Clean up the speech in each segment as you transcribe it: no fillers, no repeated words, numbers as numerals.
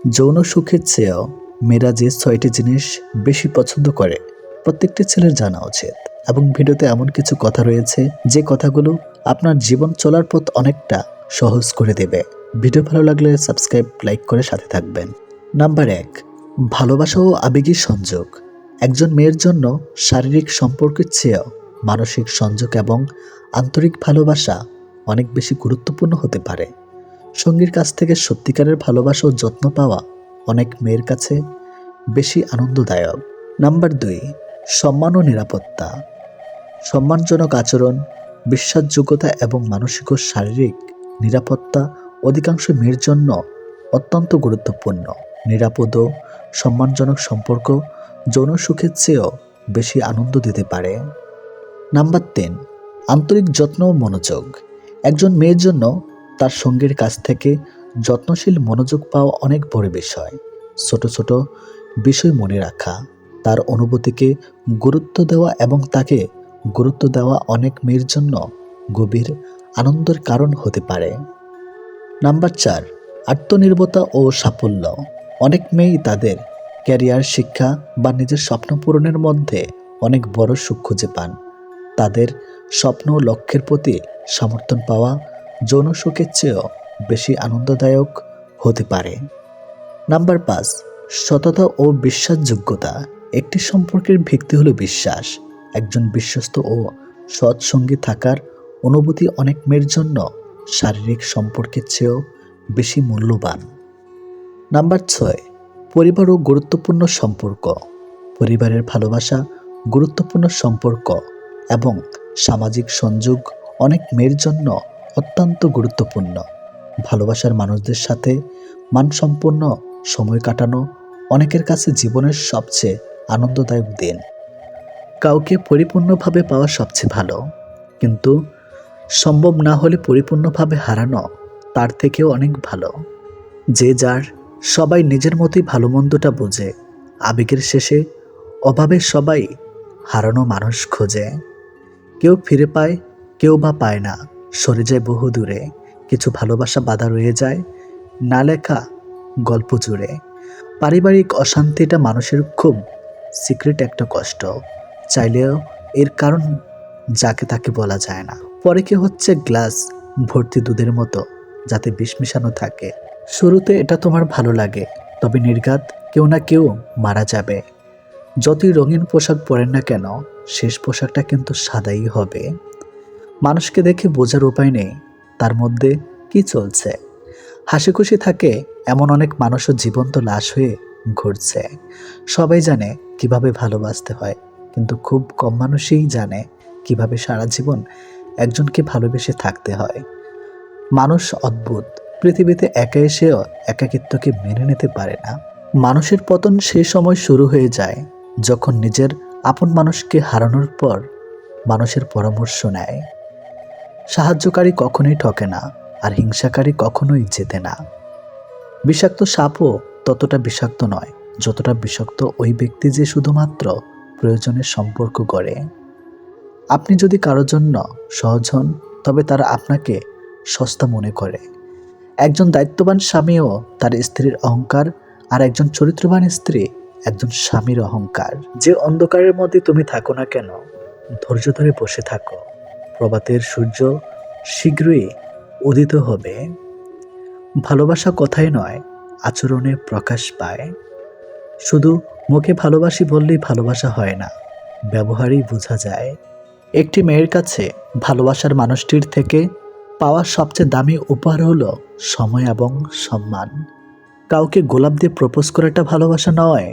যৌন সুখের চেয়েও মেয়েরা যে ৬টি জিনিস বেশি পছন্দ করে প্রত্যেকটি ছেলের জানা উচিত। এবং ভিডিওতে এমন কিছু কথা রয়েছে যে কথাগুলো আপনার জীবন চলার পথ অনেকটা সহজ করে দেবে। ভিডিও ভালো লাগলে সাবস্ক্রাইব, লাইক করে সাথে থাকবেন। নাম্বার ১, ভালোবাসা ও আবেগী সংযোগ। একজন মেয়ের জন্য শারীরিক সম্পর্কের চেয়েও মানসিক সংযোগ এবং আন্তরিক ভালোবাসা অনেক বেশি গুরুত্বপূর্ণ হতে পারে। সঙ্গীর কাছ থেকে সত্যিকারের ভালোবাসা ও যত্ন পাওয়া অনেক মেয়ের কাছে বেশি আনন্দদায়ক। নাম্বার ২, সম্মান ও নিরাপত্তা। সম্মানজনক আচরণ, বিশ্বাসযোগ্যতা এবং মানসিক ও শারীরিক নিরাপত্তা অধিকাংশ মেয়ের জন্য অত্যন্ত গুরুত্বপূর্ণ। নিরাপদ ও সম্মানজনক সম্পর্ক যৌন সুখের চেয়েও বেশি আনন্দ দিতে পারে। নাম্বার ৩, আন্তরিক যত্ন ও মনোযোগ। একজন মেয়ের জন্য তার সঙ্গীর কাছ থেকে যত্নশীল মনোযোগ পাওয়া অনেক বড় বিষয়। ছোট ছোট বিষয় মনে রাখা, তার অনুভূতিকে গুরুত্ব দেওয়া এবং তাকে গুরুত্ব দেওয়া অনেক মেয়ের জন্য গভীর আনন্দের কারণ হতে পারে। নাম্বার ৪, আত্মনির্ভরতা ও সাফল্য। অনেক মেয়েই তাদের ক্যারিয়ার, শিক্ষা বা নিজের স্বপ্ন পূরণের মধ্যে অনেক বড় সুখ খুঁজে পান। তাদের স্বপ্ন ও লক্ষ্যের প্রতি সমর্থন পাওয়া যৌন সুখের চেয়েও বেশি আনন্দদায়ক হতে পারে। নাম্বার ৫, সততা ও বিশ্বাসযোগ্যতা। একটি সম্পর্কের ভিত্তি হলো বিশ্বাস। একজন বিশ্বস্ত ও সৎ সঙ্গী থাকার অনুভূতি অনেক মেয়ের জন্য শারীরিক সম্পর্কের চেয়েও বেশি মূল্যবান। নাম্বার ৬, পরিবার ও গুরুত্বপূর্ণ সম্পর্ক। পরিবারের ভালোবাসা, গুরুত্বপূর্ণ সম্পর্ক এবং সামাজিক সংযোগ অনেক মেয়ের জন্য অত্যন্ত গুরুত্বপূর্ণ। ভালোবাসার মানুষদের সাথে মানসম্পন্ন সময় কাটানো অনেকের কাছে জীবনের সবচেয়ে আনন্দদায়ক দিন। কাউকে পরিপূর্ণভাবে পাওয়া সবচেয়ে ভালো, কিন্তু সম্ভব না হলে পরিপূর্ণভাবে হারানো তার থেকেও অনেক ভালো। যে যার, সবাই নিজের মতোই ভালো মন্দটা বোঝে। আবেগের শেষে অভাবে সবাই হারানো মানুষ খোঁজে। কেউ ফিরে পায়, কেউ বা পায় না, সরে যায় বহু দূরে। কিছু ভালোবাসা বাধা রয়ে যায় না লেখা গল্প জুড়ে। পারিবারিক অশান্তিটা মানুষের খুব সিক্রেট একটা কষ্ট, চাইলেও এর কারণ যাকে তাকে বলা যায় না। পরে কি হচ্ছে গ্লাস ভর্তি দুধের মতো, যাতে বিষ মিশানো থাকে। শুরুতে এটা তোমার ভালো লাগে, তবে নির্ঘাত কেউ না কেউ মারা যাবে। যতই রঙিন পোশাক পরেন না কেন, শেষ পোশাকটা কিন্তু সাদাই হবে। মানুষকে দেখে বোঝার উপায় নেই তার মধ্যে কি চলছে। হাসি খুশি থাকে এমন অনেক মানুষও জীবন্ত লাশ হয়ে ঘুরছে। সবাই জানে কিভাবে ভালোবাসতে হয়, কিন্তু খুব কম মানুষই জানে কিভাবে সারা জীবন একজনকে ভালোবেসে থাকতে হয়। মানুষ অদ্ভুত, পৃথিবীতে একা এসেও একাকিত্বকে মেনে নিতে পারে না। মানুষের পতন সেই সময় শুরু হয়ে যায় যখন নিজের আপন মানুষকে হারানোর পর মানুষের পরামর্শ নেয়। সাহায্যকারী কখনোই ঠকে না, আর হিংসাকারী কখনোই জেতে না। বিষাক্ত সাপও ততটা বিষাক্ত নয় যতটা বিষাক্ত ওই ব্যক্তি যে শুধুমাত্র প্রয়োজনের সম্পর্ক গড়ে। আপনি যদি কারোর জন্য সহজ হন, তবে তারা আপনাকে সস্তা মনে করে। একজন দায়িত্ববান স্বামীও তার স্ত্রীর অহংকার, আর একজন চরিত্রবান স্ত্রী একজন স্বামীর অহংকার। যে অন্ধকারের মধ্যে তুমি থাকো না কেন, ধৈর্য ধরে বসে থাকো। প্রভাতের সূর্য শীঘ্রই উদিত হবে। ভালোবাসা কথাই নয়, আচরণে প্রকাশ পায়। শুধু মুখে ভালোবাসি বললেই ভালোবাসা হয় না, ব্যবহারেই বোঝা যায়। একটি মেয়ের কাছে ভালোবাসার মানুষটির থেকে পাওয়া সবচেয়ে দামি উপহার হলো সময় এবং সম্মান। কাউকে গোলাপ দিয়ে প্রপোজ করাটা ভালোবাসা নয়,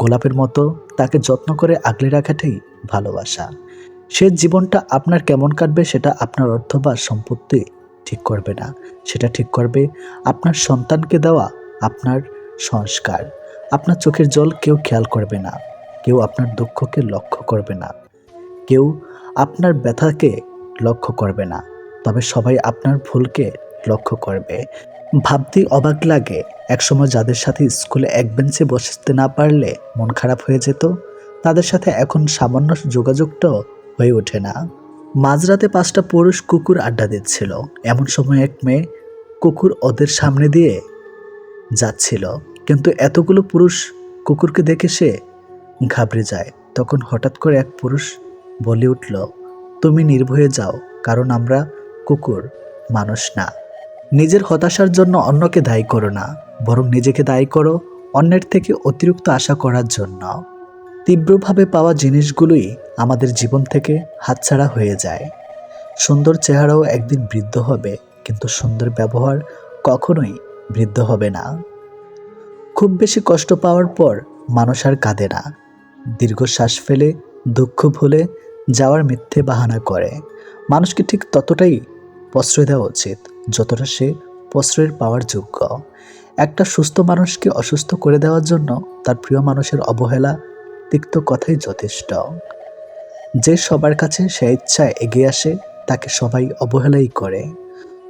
গোলাপের মতো তাকে যত্ন করে আগলে রাখাটাই ভালোবাসা। সে জীবনটা আপনার কেমন কাটবে সেটা আপনার অর্থ বা সম্পত্তি ঠিক করবে না, সেটা ঠিক করবে আপনার সন্তানকে দেওয়া আপনার সংস্কার। আপনার চোখের জল কেউ খেয়াল করবে না, কেউ আপনার দুঃখকে লক্ষ্য করবে না, কেউ আপনার ব্যথাকে লক্ষ্য করবে না, তবে সবাই আপনার ভুলকে লক্ষ্য করবে। ভাবতেই অবাক লাগে, একসময় যাদের সাথে স্কুলে এক বেঞ্চে বসতে না পারলে মন খারাপ হয়ে যেত, তাদের সাথে এখন সামান্য যোগাযোগটাও হয়ে ওঠে না। মাঝরাতে 5টা পুরুষ কুকুর আড্ডা দিচ্ছিল। এমন সময় এক মেয়ে কুকুর ওদের সামনে দিয়ে যাচ্ছিল। কিন্তু এতগুলো পুরুষ কুকুরকে দেখে সে ঘাবড়ে যায়। তখন হঠাৎ করে এক পুরুষ বলে উঠল, তুমি নির্ভয়ে যাও, কারণ আমরা কুকুর, মানুষ না। নিজের হতাশার জন্য অন্যকে দায়ী করো না, বরং নিজেকে দায়ী করো অন্যের থেকে অতিরিক্ত আশা করার জন্য। তীব্রভাবে পাওয়া জিনিসগুলোই আমাদের জীবন থেকে হাতছাড়া হয়ে যায়। সুন্দর চেহারাও একদিন বৃদ্ধ হবে, কিন্তু সুন্দর ব্যবহার কখনোই বৃদ্ধ হবে না। খুব বেশি কষ্ট পাওয়ার পর মানুষ আর কাঁদে না, দীর্ঘশ্বাস ফেলে দুঃখ ভুলে যাওয়ার মিথ্যে বাহানা করে। মানুষকে ঠিক ততটাই প্রশ্রয় দেওয়া উচিত যতটা সে প্রশ্রয়ের পাওয়ার যোগ্য। একটা সুস্থ মানুষকে অসুস্থ করে দেওয়ার জন্য তার প্রিয় মানুষের অবহেলা, তিক্ত কথাই যথেষ্ট। যে সবার কাছে স্বেচ্ছায় এগিয়ে আসে তাকে সবাই অবহেলাই করে।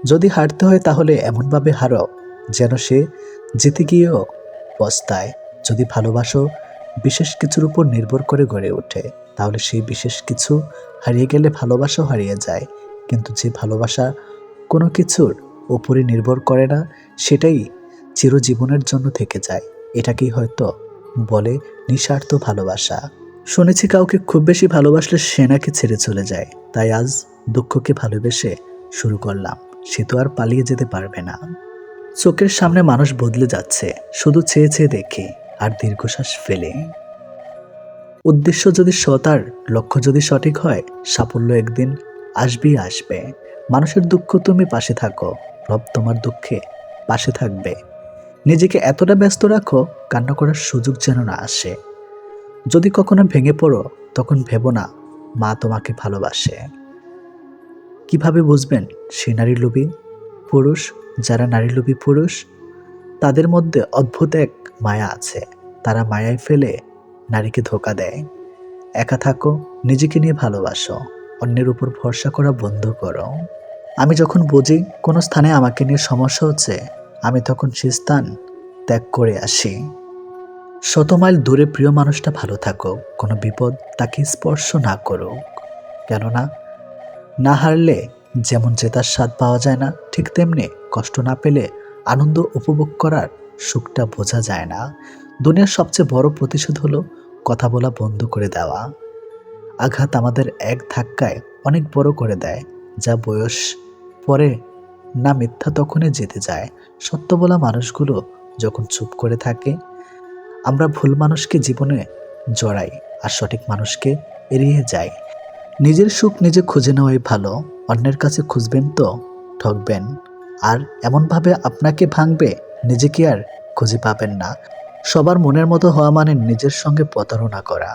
যদি হারতে হয় তাহলে এমনভাবে হারো যেন সে জিতে গিয়েও পস্তায়। যদি ভালোবাসো বিশেষ কিছুর উপর নির্ভর করে গড়ে ওঠে, তাহলে সেই বিশেষ কিছু হারিয়ে গেলে ভালোবাসাও হারিয়ে যায়। কিন্তু যে ভালোবাসা কোনো কিছুর উপরে নির্ভর করে না, সেটাই চিরজীবনের জন্য থেকে যায়। এটাকেই হয়তো বলে নিঃস্বার্থ ভালোবাসা। শুনেছি কাউকে খুব বেশি ভালোবাসলে সে নাকি ছেড়ে চলে যায়। তাই আজ দুঃখকে ভালোবেসে শুরু করলাম। সে তো আর পালিয়ে যেতে পারবে না। চোখের সামনে মানুষ বদলে যাচ্ছে, শুধু চেয়ে চেয়ে দেখে আর দীর্ঘশ্বাস ফেলে। উদ্দেশ্য যদি সৎ আর লক্ষ্য যদি সঠিক হয়, সাফল্য একদিন আসবেই আসবে। মানুষের দুঃখ তুমি পাশে থাকো, রব তোমার দুঃখে পাশে থাকবে। নিজেকে এতটা ব্যস্ত রাখো কান্না করার সুযোগ যেন না আসে। যদি কখনো ভেঙে পড়ো তখন ভেবো না মা তোমাকে ভালোবাসে। কিভাবে বুঝবেন সে নারী লোভী পুরুষ? যারা নারী লোভী পুরুষ, তাদের মধ্যে অদ্ভুত এক মায়া আছে। তারা মায়ায় ফেলে নারীকে ধোঁকা দেয়। একা থাকো, নিজেকে নিয়ে ভালোবাসো, অন্যের উপর ভরসা করা বন্ধ করো। আমি যখন বুঝি কোনো স্থানে আমাকে নিয়ে সমস্যা হচ্ছে, আমি তখন সে স্থান ত্যাগ করে আসি। 100 মাইল দূরে প্রিয় মানুষটা ভালো থাকুক, কোনো বিপদ তাকে স্পর্শ না করুক। কেননা না হারলে যেমন জেতার স্বাদ পাওয়া যায় না, ঠিক তেমনি কষ্ট না পেলে আনন্দ উপভোগ করার সুখটা বোঝা যায় না। দুনিয়ার সবচেয়ে বড় প্রতিশোধ হলো কথা বলা বন্ধ করে দেওয়া। আঘাত আমাদের এক ধাক্কায় অনেক বড় করে দেয়, যা বয়স পরে না মিথ্যা তখনই জিতে যায়। সত্য বলা মানুষগুলো যখন চুপ করে থাকে, আমরা ভুল মানুষকে জীবনে জড়াই আর সঠিক মানুষকে এড়িয়ে যাই। নিজের সুখ নিজে খুঁজে নেওয়াই ভালো। অন্যের কাছে খুঁজবেন তো ঠকবেন, আর এমনভাবে আপনাকে ভাঙবে নিজেকে আর খুঁজে পাবেন না। সবার মনের মতো হওয়া মানে নিজের সঙ্গে প্রতারণা করা।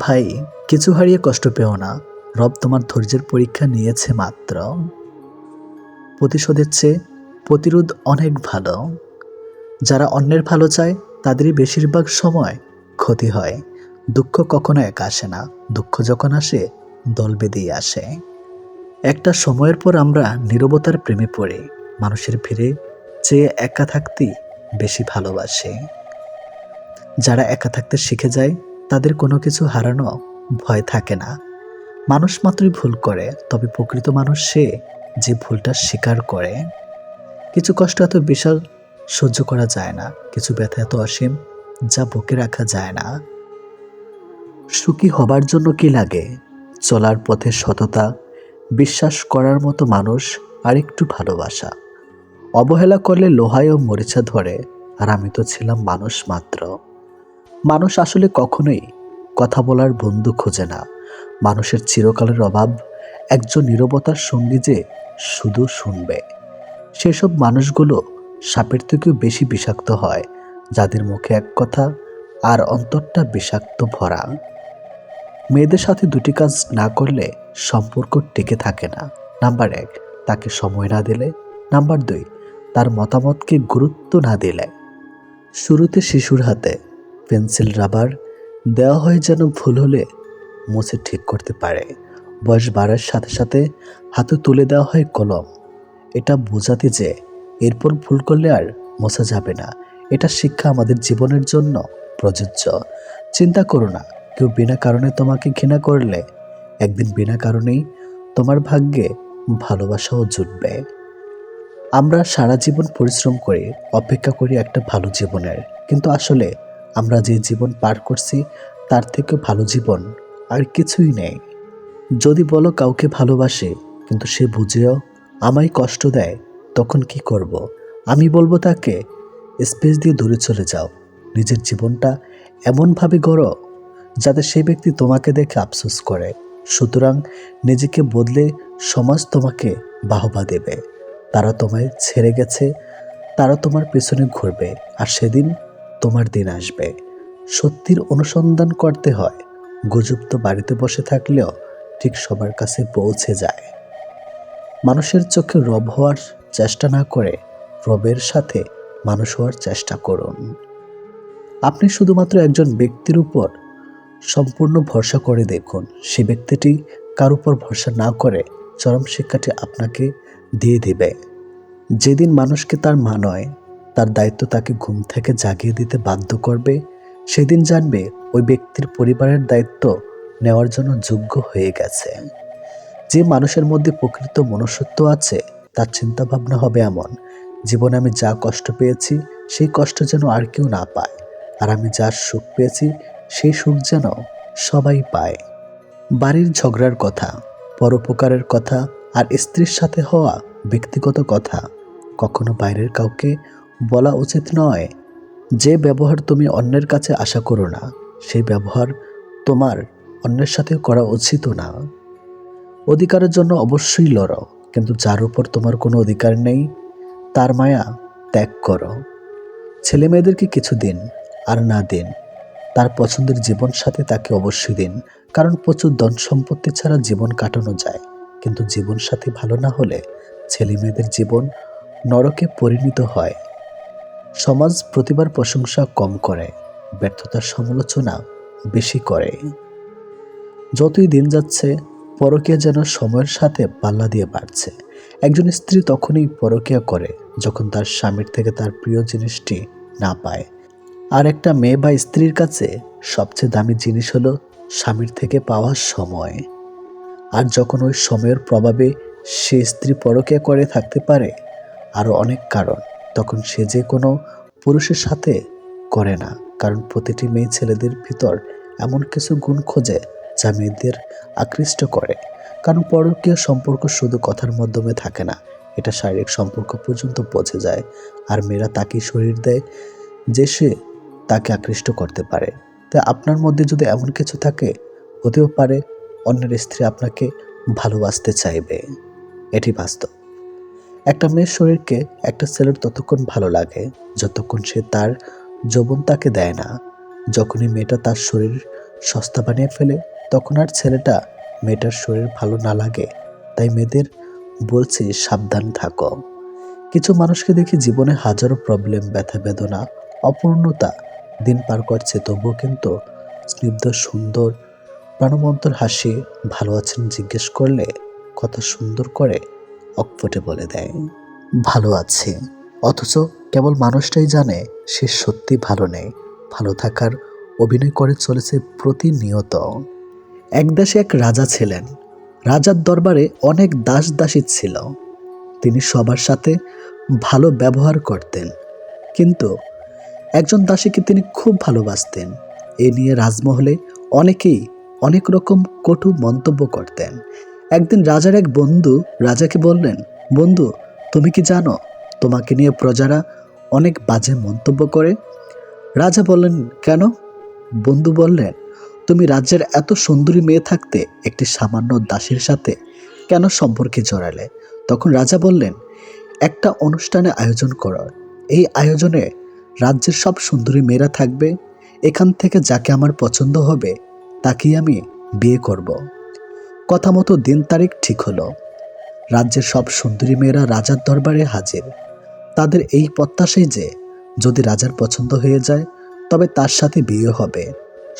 ভাই, কিছু হারিয়ে কষ্ট পেও না, রব তোমার ধৈর্যের পরীক্ষা নিয়েছে মাত্র। প্রতিশোধের চেয়ে প্রতিরোধ অনেক ভালো। যারা অন্যের ভালো চায় তাদেরই বেশিরভাগ সময় ক্ষতি হয়। দুঃখ কখনো একা আসে না, দুঃখ যখন আসে দল বেঁধেই আসে। একটা সময়ের পর আমরা নীরবতার প্রেমে পড়ে মানুষের ভিড়ে চেয়ে একা থাকতেই বেশি ভালোবাসে। যারা একা থাকতে শিখে যায় তাদের কোনো কিছু হারানো ভয় থাকে না। মানুষ মাত্রই ভুল করে, তবে প্রকৃত মানুষ সে যে ভুলটা স্বীকার করে। কিছু কষ্ট এত বিশাল সহ্য করা যায় না, কিছু ব্যথা এত অসীম যা বুকে রাখা যায় না। সুখী হবার জন্য কি লাগে? চলার পথে সততা, বিশ্বাস করার মতো মানুষ, আর একটু ভালোবাসা। অবহেলা করলে লোহায়ও মরিচা ধরে, আর আমি তো ছিলাম মানুষ মাত্র। মানুষ আসলে কখনোই কথা বলার বন্ধু খোঁজে না। মানুষের চিরকালের অভাব একজন নীরবতার সঙ্গী যে শুধু শুনবে। সেসব মানুষগুলো সাপের থেকেও বেশি বিষাক্ত হয়, যাদের মুখে এক কথা আর অন্তরটা বিষাক্ত ভরা। মেয়েদের সাথে দুটি কাজ না করলে সম্পর্ক টিকে থাকে না। নাম্বার 1, তাকে সময় না দিলে। নাম্বার 2, তার মতামতকে গুরুত্ব না দিলে। শুরুতে শিশুর হাতে পেন্সিল রাবার দেওয়া হয় যেন ভুল হলে মুছে ঠিক করতে পারে। বয়স বাড়ার সাথে সাথে হাতে তুলে দেওয়া হয় কলম, এটা বোঝাতে যে এরপর ভুল করলে আর মোছা যাবে না। এটা শিক্ষা আমাদের জীবনের জন্য প্রযোজ্য। চিন্তা করো না, কেউ বিনা কারণে তোমাকে ঘৃণা করলে একদিন বিনা কারণেই তোমার ভাগ্যে ভালোবাসাও জুটবে। আমরা সারা জীবন পরিশ্রম করি, অপেক্ষা করি একটা ভালো জীবনের, কিন্তু আসলে আমরা যে জীবন পার করছি তার থেকেও ভালো জীবন আর কিছুই নেই। যদি বলো কাউকে ভালোবাসে কিন্তু সে বুঝেও আমায় কষ্ট দেয়, তখন কি করব? আমি বলবো তাকে স্পেস দিয়ে দূরে চলে যাও। নিজের জীবনটা এমনভাবে গড়ো যাতে সেই ব্যক্তি তোমাকে দেখে আফসোস করে। সুতরাং নিজেকে বদলে সমাজ তোমাকে বাহবা দেবে। তারা তোমায় ছেড়ে গেছে, তারা তোমার পেছনে ঘুরবে, আর সেদিন তোমার দিন আসবে। সত্যির অনুসন্ধান করতে হয়। গুজব তো বাড়িতে বসে থাকলেও ঠিক সবার কাছে পৌঁছে যায়। মানুষের চোখে রব হওয়ার চেষ্টা না করে রবের সাথে মানুষ হওয়ার চেষ্টা করুন। আপনি শুধুমাত্র একজন ব্যক্তির উপর সম্পূর্ণ ভরসা করে দেখুন, সে ব্যক্তিটি কার উপর ভরসা না করে চরম শিক্ষাটি আপনাকে দিয়ে দিবে। যেদিন মানুষকে তার মা নয়, তার দায়িত্ব তাকে ঘুম থেকে জাগিয়ে দিতে বাধ্য করবে, সেদিন জানবে ওই ব্যক্তির পরিবারের দায়িত্ব নেওয়ার জন্য যোগ্য হয়ে গেছে। যে মানুষের মধ্যে প্রকৃত মনুষ্যত্ব আছে, তার চিন্তা ভাবনা হবে এমন, জীবনে আমি যা কষ্ট পেয়েছি সেই কষ্ট যেন আর কেউ না পায়, আর আমি যা সুখ পেয়েছি সেই সুখ যেন সবাই পায়। বাড়ির ঝগড়ার কথা, পরোপকারের কথা আর স্ত্রীর সাথে হওয়া ব্যক্তিগত কথা কখনো বাইরের কাউকে বলা উচিত নয়। যে ব্যবহার তুমি অন্যের কাছে আশা করো না, সেই ব্যবহার তোমার অন্যের সাথে করা উচিতও না। অধিকারের জন্য অবশ্যই লড়ো, কিন্তু যার উপর তোমার কোনো অধিকার নেই তার মায়া ত্যাগ করো। ছেলে মেয়েদেরকে কিছু দিন, আর না দিন তার পছন্দের জীবন সাথে তাকে অবশ্যই দিন, কারণ প্রচুর ধন সম্পত্তি ছাড়া জীবন কাটানো যায়, কিন্তু জীবন সাথী ভালো না হলে ছেলে মেয়েদের জীবন নরকে পরিণত হয়। সমাজ প্রতিবার প্রশংসা কম করে, ব্যর্থতার সমালোচনা বেশি করে। যতই দিন যাচ্ছে পরকীয়া যেন সময়ের সাথে পাল্লা দিয়ে বাড়ছে। একজন স্ত্রী তখনই পরকীয়া করে যখন তার স্বামীর থেকে তার প্রিয় জিনিসটি না পায়। আর একটা মেয়ে বা স্ত্রীর কাছে সবচেয়ে দামি জিনিস হলো স্বামীর থেকে পাওয়া সময়। আর যখন ওই সময়ের প্রভাবে সে স্ত্রী পরকীয়া করে থাকতে পারে আরও অনেক কারণ, তখন সে যে কোনো পুরুষের সাথে করে না। কারণ প্রতিটি মেয়ে ছেলেদের ভিতর এমন কিছু গুণ খোঁজে যা মেয়েদের আকৃষ্ট করে। কারণ পরকীয়া সম্পর্ক শুধু কথার মাধ্যমে থাকে না, এটা শারীরিক সম্পর্ক পর্যন্ত পৌঁছে যায়। আর মেয়েরা তাকেই শরীর দেয় যে সে তাকে আকৃষ্ট করতে পারে। তাই আপনার মধ্যে যদি এমন কিছু থাকে, হতেও পারে অন্যের স্ত্রী আপনাকে ভালোবাসতে চাইবে। এটি বাস্তব। একটা মেয়ের শরীরকে একটা ছেলের ততক্ষণ ভালো লাগে যতক্ষণ সে তার যৌবন তাকে দেয় না। যখনই মেয়েটা তার শরীর সস্তা বানিয়ে ফেলে, তখন আর ছেলেটা মেয়েটার শরীর ভালো না লাগে। তাই মেয়েদের বলছি, সাবধান থাকো। কিছু মানুষকে দেখি জীবনে হাজারো প্রবলেম, ব্যথা বেদনা, অপূর্ণতা দিন পার করছে, তবুও কিন্তু স্নিগ্ধ সুন্দর প্রাণবন্তর হাসি, ভালো আছেন জিজ্ঞেস করলে কথা সুন্দর করে অকপটে বলে দেয় ভালো আছে, অথচ কেবল মানুষটাই জানে সে সত্যি ভালো নেই। ভালো থাকার অভিনয় করে চলেছে প্রতিনিয়ত। এক দেশে এক রাজা ছিলেন। রাজার দরবারে অনেক দাস দাসী ছিল। তিনি সবার সাথে ভালো ব্যবহার করতেন, কিন্তু একজন দাসীকে তিনি খুব ভালোবাসতেন। এ নিয়ে রাজমহলে অনেকেই অনেক রকম কটু মন্তব্য করতেন। একদিন রাজার এক বন্ধু রাজাকে বললেন, বন্ধু, তুমি কি জানো তোমাকে নিয়ে প্রজারা অনেক বাজে মন্তব্য করে? রাজা বললেন, কেন? বন্ধু বললেন, তুমি রাজ্যের এত সুন্দরী মেয়ে থাকতে একটি সামান্য দাসীর সাথে কেন সম্পর্কে জড়ালে? তখন রাজা বললেন, একটা অনুষ্ঠানে আয়োজন করো। এই আয়োজনে রাজ্যের সব সুন্দরী মেয়েরা থাকবে। এখান থেকে যাকে আমার পছন্দ হবে তাকেই আমি বিয়ে করব। কথা মতো দিন তারিখ ঠিক হলো। রাজ্যের সব সুন্দরী মেয়েরা রাজার দরবারে হাজির। তাদের এই প্রত্যাশাই যে যদি রাজার পছন্দ হয়ে যায় তবে তার সাথে বিয়ে হবে।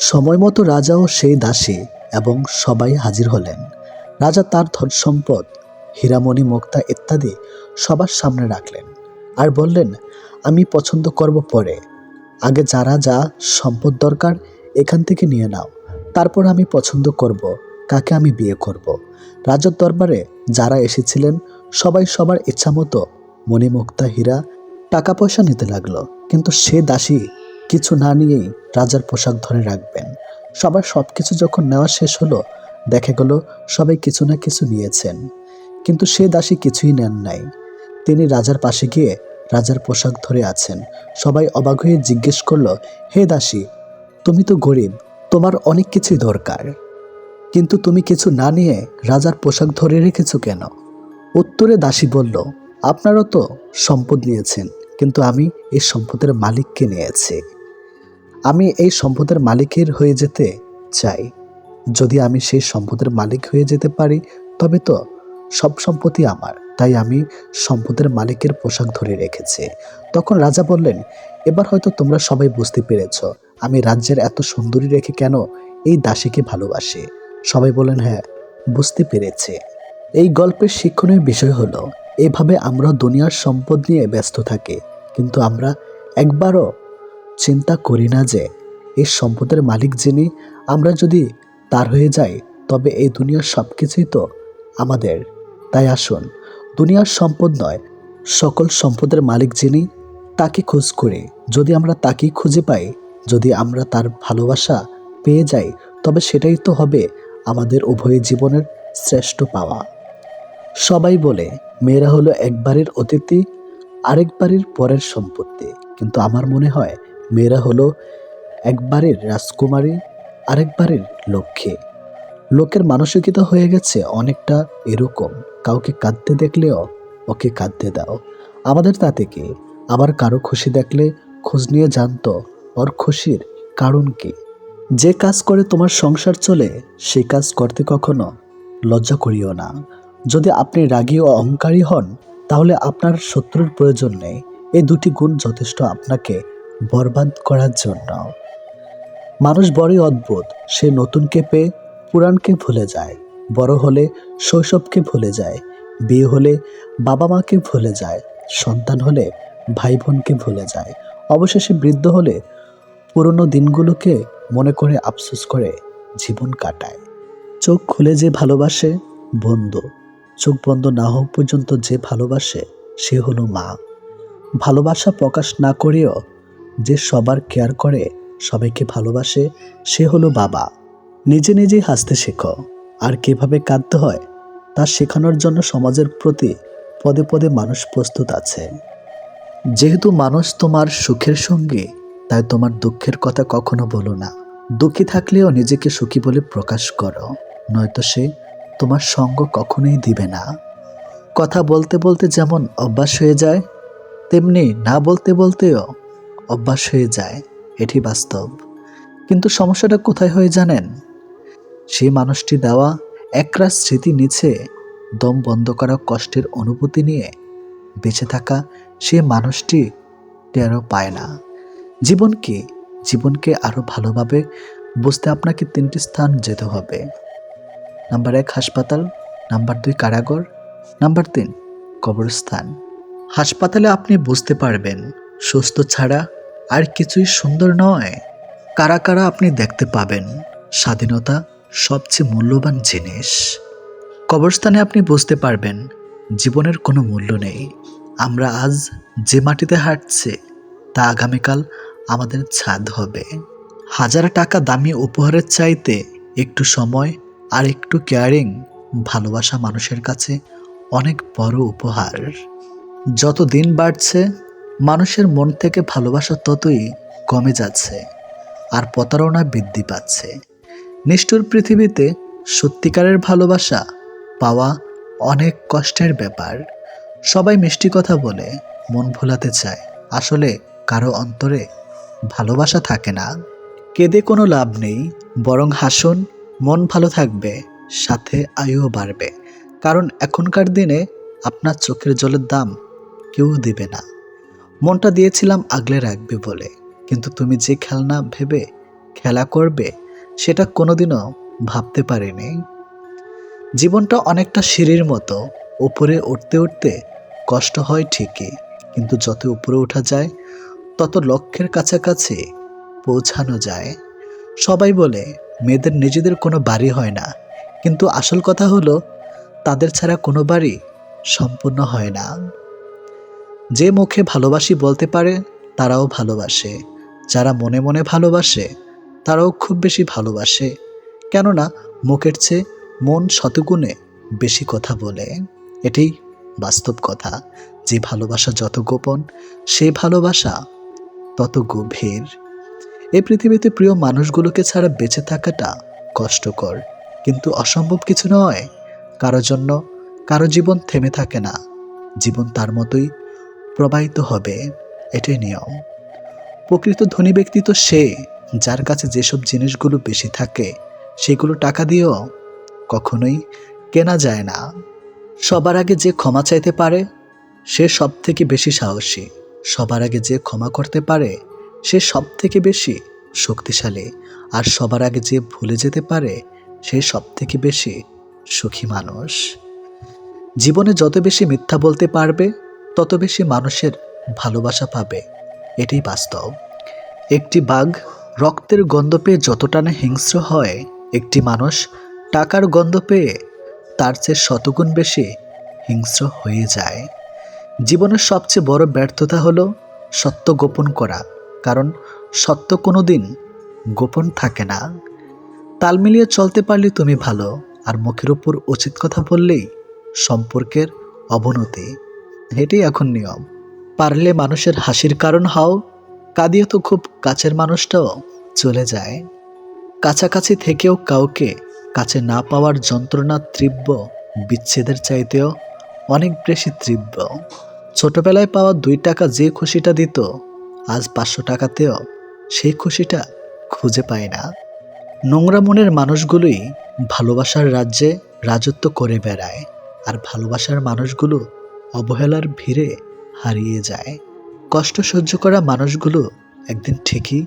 সময় মতো রাজা ও সেই দাসী এবং সবাই হাজির হলেন। রাজা তার ধন সম্পদ, হীরামণি মুক্তা ইত্যাদি সবার সামনে রাখলেন আর বললেন, আমি পছন্দ করব পরে, আগে যারা যা সম্পদ দরকার এখান থেকে নিয়ে নাও, তারপর আমি পছন্দ করব কাকে আমি বিয়ে করব। রাজার দরবারে যারা এসেছিলেন সবাই সবার ইচ্ছা মতো মণিমুক্তা হীরা টাকা পয়সা নিতে লাগলো, কিন্তু সে দাসী কিছু না নিয়েই রাজার পোশাক ধরে রাখবেন। সবার সব কিছু যখন নেওয়া শেষ হলো, দেখা গেল সবাই কিছু না কিছু নিয়েছেন, কিন্তু সে দাসী কিছুই নেন নাই। তিনি রাজার পাশে গিয়ে রাজার পোশাক ধরে আছেন। সবাই অবাক হয়ে জিজ্ঞেস করলো, হে দাসী, তুমি তো গরিব, তোমার অনেক কিছুই দরকার, কিন্তু তুমি কিছু না নিয়ে রাজার পোশাক ধরে রেখেছো কেন? উত্তরে দাসী বলল, আপনারও তো সম্পদ নিয়েছেন, কিন্তু আমি এই সম্পদের মালিককে নিয়েছি। আমি এই সম্পদের মালিকের হয়ে যেতে চাই। যদি আমি সেই সম্পদের মালিক হয়ে যেতে পারি, তবে তো সব সম্পত্তি আমার। তাই আমি সম্পদের মালিকের পোশাক ধরে রেখেছি। তখন রাজা বললেন, এবার হয়তো তোমরা সবাই বুঝতে পেরেছ আমি রাজ্যের এত সুন্দরী রেখে কেন এই দাসীকে ভালোবাসি। সবাই বললেন, হ্যাঁ, বুঝতে পেরেছে। এই গল্পের শিক্ষণীয় বিষয় হলো, এভাবে আমরা দুনিয়ার সম্পদ নিয়ে ব্যস্ত থাকি, কিন্তু আমরা একবারও চিন্তা করি না যে এই সম্পদের মালিক যিনি, আমরা যদি তার হয়ে যাই তবে এই দুনিয়ার সব কিছুই তো আমাদের। তাই আসুন, দুনিয়ার সম্পদ নয়, সকল সম্পদের মালিক যিনি, তাকে খোঁজ করি। যদি আমরা তাকেই খুঁজে পাই, যদি আমরা তার ভালোবাসা পেয়ে যাই, তবে সেটাই তো হবে আমাদের উভয় জীবনের শ্রেষ্ঠ পাওয়া। সবাই বলে মেয়েরা হলো একবারের অতিথি, আরেকবারের পরের সম্পত্তি, কিন্তু আমার মনে হয় মেয়েরা হলো একবারের রাজকুমারী, আরেকবারের লক্ষ্মী। লোকের মানসিকতা হয়ে গেছে অনেকটা এরকম, কাউকে কাঁদতে দেখলেও ওকে কাঁদতে দাও, আমাদের তাতে কি। আবার কারো খুশি দেখলে খোঁজ নিয়ে জানতো ওর খুশির কারণ কি। যে কাজ করে তোমার সংসার চলে, সেই কাজ করতে কখনো লজ্জা করিও না। যদি আপনি রাগী ও অহংকারী হন, তাহলে আপনার শত্রুর প্রয়োজন নেই। এই দুটি গুণ যথেষ্ট আপনাকে বরবাদ করার জন্য। মানুষ বড়ই অদ্ভুত, সে নতুনকে পেয়ে পুরাণকে ভুলে যায়, বড় হলে শৈশবকে ভুলে যায়, বিয়ে হলে বাবা মাকে ভুলে যায়, সন্তান হলে ভাই বোনকে ভুলে যায়, অবশেষে বৃদ্ধ হলে পুরনো দিনগুলোকে মনে করে আফসোস করে জীবন কাটায়। চোখ খুলে যে ভালোবাসে বন্ধু, চোখ বন্ধ না হওয়া পর্যন্ত যে ভালোবাসে সে হলো মা। ভালোবাসা প্রকাশ না করেও যে সবার কেয়ার করে, সবাইকে ভালোবাসে, সে হলো বাবা। নিজে নিজেই হাসতে শেখো, আর কিভাবে কাঁদতে হয় তা শেখানোর জন্য সমাজের প্রতি পদে পদে মানুষ প্রস্তুত আছে। যেহেতু মানুষ তোমার সুখের সঙ্গী, তাই তোমার দুঃখের কথা কখনো বলো না। দুঃখী থাকলেও নিজেকে সুখী বলে প্রকাশ করো, নয়তো সে তোমার সঙ্গ কখনোই দিবে না। কথা বলতে বলতে যেমন অভ্যাস হয়ে যায়, তেমনি না বলতে বলতেও অভ্যাস হয়ে যায়, এটি বাস্তব। কিন্তু সমস্যাটা কোথায় হয় জানেন? সেই মানুষটি দেওয়া একরাশ স্মৃতি নিচে দম বন্ধ করা কষ্টের অনুভূতি নিয়ে বেঁচে থাকা সে মানুষটি টেরও পায় না। জীবনকে আরো ভালোভাবে বুঝতে আপনাকে 3টি স্থান যেতে হবে। নাম্বার 1 হাসপাতাল, নাম্বার 2 কারাগার, নাম্বার 3 কবরস্থান। হাসপাতালে আপনি বুঝতে পারবেন সুস্থ ছাড়া আর কিছুই সুন্দর নয়। কারা কারা আপনি দেখতে পাবেন স্বাধীনতা সবচেয়ে মূল্যবান জিনিস। কবরস্থানে আপনি বুঝতে পারবেন জীবনের কোনো মূল্য নেই। আমরা আজ যে মাটিতে হাঁটছি তা আগামীকাল আমাদের ছাদ হবে। হাজার টাকা দামি উপহারের চাইতে একটু সময় আর একটু কেয়ারিং ভালোবাসা মানুষের কাছে অনেক বড় উপহার। যত দিন বাড়ছে মানুষের মন থেকে ভালোবাসা ততই কমে যাচ্ছে, আর প্রতারণা বৃদ্ধি পাচ্ছে। নিষ্ঠুর পৃথিবীতে সত্যিকারের ভালোবাসা পাওয়া অনেক কষ্টের ব্যাপার। সবাই মিষ্টি কথা বলে মন ভোলাতে চায়, আসলে কারো অন্তরে ভালোবাসা থাকে না। কেঁদে কোনো লাভ নেই, বরং হাসুন, মন ভালো থাকবে, সাথে আয়ুও বাড়বে। কারণ এখনকার দিনে আপনার চোখের জলের দাম কেউ দিবে না। মনটা দিয়েছিলাম আগলে রাখবে বলে, কিন্তু তুমি যে খেলনা ভেবে খেলা করবে সেটা কোনোদিনও ভাবতে পারিনি। জীবনটা অনেকটা সিঁড়ির মতো, উপরে উঠতে উঠতে কষ্ট হয় ঠিকই, কিন্তু যত উপরে ওঠা যায় তত লক্ষ্যের কাছাকাছি পৌঁছানো যায়। সবাই বলে মেয়েদের নিজেদের কোনো বাড়ি হয় না, কিন্তু আসল কথা হলো তাদের ছাড়া কোনো বাড়ি সম্পূর্ণ হয় না। যে মুখে ভালোবাসি বলতে পারে তারাও ভালোবাসে, যারা মনে মনে ভালোবাসে তারাও খুব বেশি ভালোবাসে, কেননা মুখের চেয়ে মন শতগুণে বেশি কথা বলে। এটাই বাস্তব কথা, যে ভালোবাসা যত গোপন সেই ভালোবাসা তত গভীর। এই পৃথিবীতে প্রিয় মানুষগুলোকে ছাড়া বেঁচে থাকাটা কষ্টকর, কিন্তু অসম্ভব কিছু নয়। কারো জন্য কারো জীবন থেমে থাকে না, জীবন তার মতোই প্রবাহিত হবে, এটাই নিয়ম। প্রকৃত ধনী ব্যক্তি তো সে, যার কাছে যেসব জিনিসগুলো বেশি থাকে সেগুলো টাকা দিয়েও কখনোই কেনা যায় না। সবার আগে যে ক্ষমা চাইতে পারে সে সব থেকে বেশি সাহসী। সবার আগে যে ক্ষমা করতে পারে সে সব থেকে বেশি শক্তিশালী। আর সবার আগে যে ভুলে যেতে পারে সে সব থেকে বেশি সুখী মানুষ। জীবনে যত বেশি মিথ্যা বলতে পারবে তত বেশি মানুষের ভালোবাসা পাবে, এটাই বাস্তব। একটি বাঘ রক্তের গন্ধ পেয়ে যতটা না হিংস্র হয়, একটি মানুষ টাকার গন্ধ পেয়ে তার চেয়ে শতগুণ বেশি হিংস্র হয়ে যায়। জীবনের সবচেয়ে বড় ব্যর্থতা হলো সত্য গোপন করা, কারণ সত্য কোনোদিন গোপন থাকে না। তাল মিলিয়ে চলতে পারলে তুমি ভালো, আর মুখের উপর উচিত কথা বললেই সম্পর্কের অবনতি, এটাই এখন নিয়ম। পারলে মানুষের হাসির কারণ হও, কাঁদিয়ে তো খুব কাছের মানুষটাও চলে যায়। কাছাকাছি থেকেও কাউকে কাছে না পাওয়ার যন্ত্রণা তীব্র বিচ্ছেদের চাইতেও অনেক বেশি তীব্র। ছোটবেলায় পাওয়া 2 টাকা যে খুশিটা দিত, আজ 500 টাকাতেও সেই খুশিটা খুঁজে পায় না। নোংরা মনের মানুষগুলোই ভালোবাসার রাজ্যে রাজত্ব করে বেড়ায়, আর ভালোবাসার মানুষগুলো অবহেলার ভিড়ে হারিয়ে যায়। কষ্ট সহ্য করা মানুষগুলো একদিন ঠিকই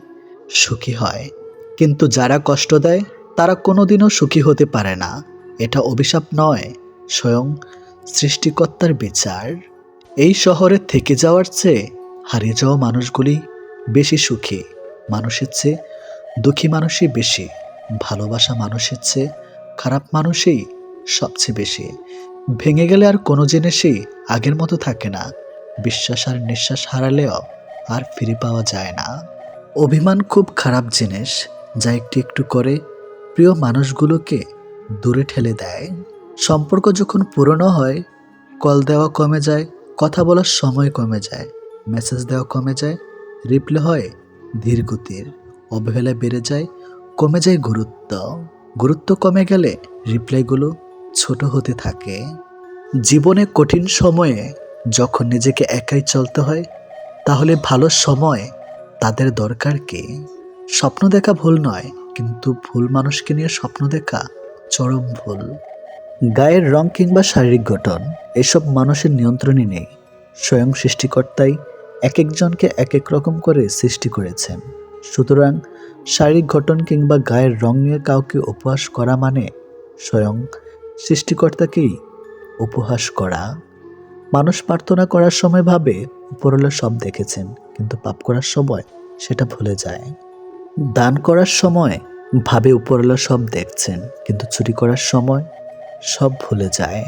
সুখী হয়, কিন্তু যারা কষ্ট দেয় তারা কোনোদিনও সুখী হতে পারে না। এটা অভিশাপ নয়, স্বয়ং সৃষ্টিকর্তার বিচার। এই শহরে থেকে যাওয়ার চেয়ে হারিয়ে যাওয়া মানুষগুলি বেশি সুখী। মানুষের চেয়ে দুঃখী মানুষই বেশি, ভালোবাসা মানুষের চেয়ে খারাপ মানুষই সবচেয়ে বেশি। ভেঙে গেলে আর কোনো জিনিসই আগের মতো থাকে না। বিশ্বাস আর নিঃশ্বাস হারালেও আর ফিরে পাওয়া যায় না। অভিমান খুব খারাপ জিনিস, যা একটু একটু করে প্রিয় মানুষগুলোকে দূরে ঠেলে দেয়। সম্পর্ক যখন পুরনো হয়, কল দেওয়া কমে যায়, কথা বলার সময় কমে যায়, মেসেজ দেওয়া কমে যায়, রিপ্লাই হয় ধীর গতির, অবহেলা বেড়ে যায়, কমে যায় গুরুত্ব। গুরুত্ব কমে গেলে রিপ্লাইগুলো ছোট হতে থাকে। জীবনে কঠিন সময়ে যখন নিজেকে একাই চলতে হয়, তাহলে ভালো সময় তাদের দরকার কি? স্বপ্ন দেখা ভুল নয়, কিন্তু ভুল মানুষকে নিয়ে স্বপ্ন দেখা চরম ভুল। গায়ের রং কিংবা শারীরিক গঠন এসব মানুষের নিয়ন্ত্রণে নেই। স্বয়ং সৃষ্টিকর্তাই এক একজনকে এক এক রকম করে সৃষ্টি করেছেন। সুতরাং শারীরিক গঠন কিংবা গায়ের রং নিয়ে কাউকে উপহাস করা মানে স্বয়ং সৃষ্টিকর্তাকেই উপহাস করা। মানুষ প্রার্থনা করার সময় ভাবে উপরওয়ালা সব দেখেছেন, কিন্তু পাপ করার সময় সেটা ভুলে যায়। দান করার সময় ভাবে উপরওয়ালা সব দেখছেন, কিন্তু চুরি করার সময় সব ভুলে যায়।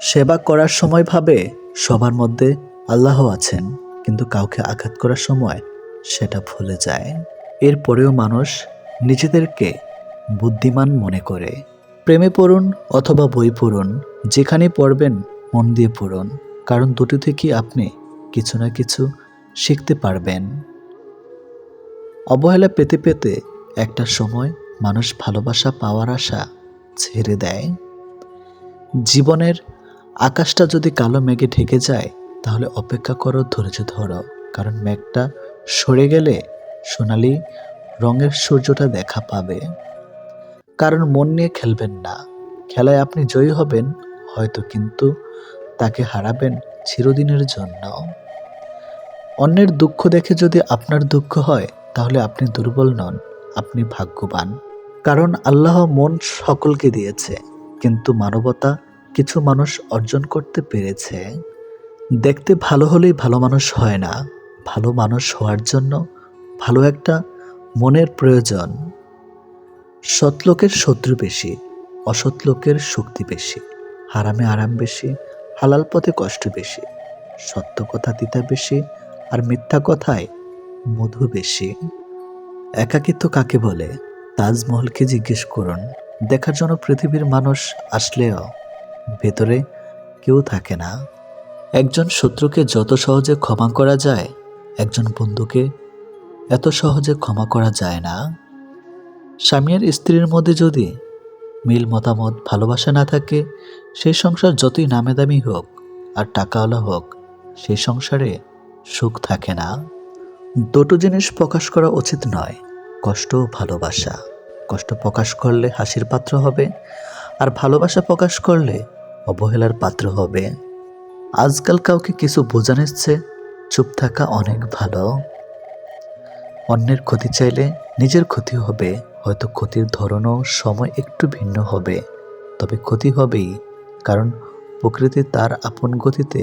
সেবা করার সময় ভাবে সবার মধ্যে আল্লাহ আছেন, কিন্তু কাউকে আঘাত করার সময় সেটা ভুলে যায়। এরপরেও মানুষ নিজেদেরকে বুদ্ধিমান মনে করে। প্রেমে পড়ুন অথবা বই পড়ুন, যেখানে পড়বেন মন দিয়ে পড়ুন, কারণ দুটো থেকে আপনি কিছু না কিছু শিখতে পারবেন। অবহেলা পেতে পেতে একটা সময় মানুষ ভালোবাসা পাওয়ার আশা ছেড়ে দেয়। জীবনের আকাশটা যদি কালো মেঘে ঢেকে যায়, তাহলে অপেক্ষা করো, ধৈর্য ধরো, কারণ মেঘটা সরে গেলে সোনালি রঙের সূর্যটা দেখা পাবে। কারণ মন নিয়ে খেলবেন না, খেলায় আপনি জয়ী হবেন হয়তো, কিন্তু তাকে হারাবেন চিরদিনের জন্য। অন্যের দুঃখ দেখে যদি আপনার দুঃখ হয়, তাহলে আপনি দুর্বল নন, আপনি ভাগ্যবান। কারণ আল্লাহ মন সকলকে দিয়েছে, কিন্তু মানবতা কিছু মানুষ অর্জন করতে পেরেছে। দেখতে ভালো হলেই ভালো মানুষ হয় না, ভালো মানুষ হওয়ার জন্য ভালো একটা মনের প্রয়োজন। সৎ লোকের শত্রু বেশি, অসৎ লোকের শক্তি বেশি। হারামে আরাম বেশি, হালাল পথে কষ্ট বেশি। সত্য কথা তিতা বেশি, আর মিথ্যা কথায় মধু বেশি। একাকিত্ব কাকে বলে? তাজমহলকে জিজ্ঞেস করুন। দেখার জন্য পৃথিবীর মানুষ আসলেও ভেতরে কেউ থাকে না। একজন শত্রুকে যত সহজে ক্ষমা করা যায়, একজন বন্ধুকে এত সহজে ক্ষমা করা যায় না। স্বামী আর স্ত্রীর মধ্যে যদি মিল, মতামত, ভালোবাসা না থাকে, সেই সংসার যতই নামে দামি হোক আর টাকাওয়ালা হোক, সেই সংসারে সুখ থাকে না। দুটো জিনিস প্রকাশ করা উচিত নয়, কষ্ট ও ভালোবাসা। কষ্ট প্রকাশ করলে হাসির পাত্র হবে, আর ভালোবাসা প্রকাশ করলে অবহেলার পাত্র হবে। আজকাল কাউকে কিছু বোঝানোর চেয়ে চুপ থাকা অনেক ভালো। অন্যের ক্ষতি চাইলে নিজের ক্ষতি হবে, হয়তো ক্ষতির ধরনও সময় একটু ভিন্ন হবে, তবে ক্ষতি হবেই, কারণ প্রকৃতি তার আপন গতিতে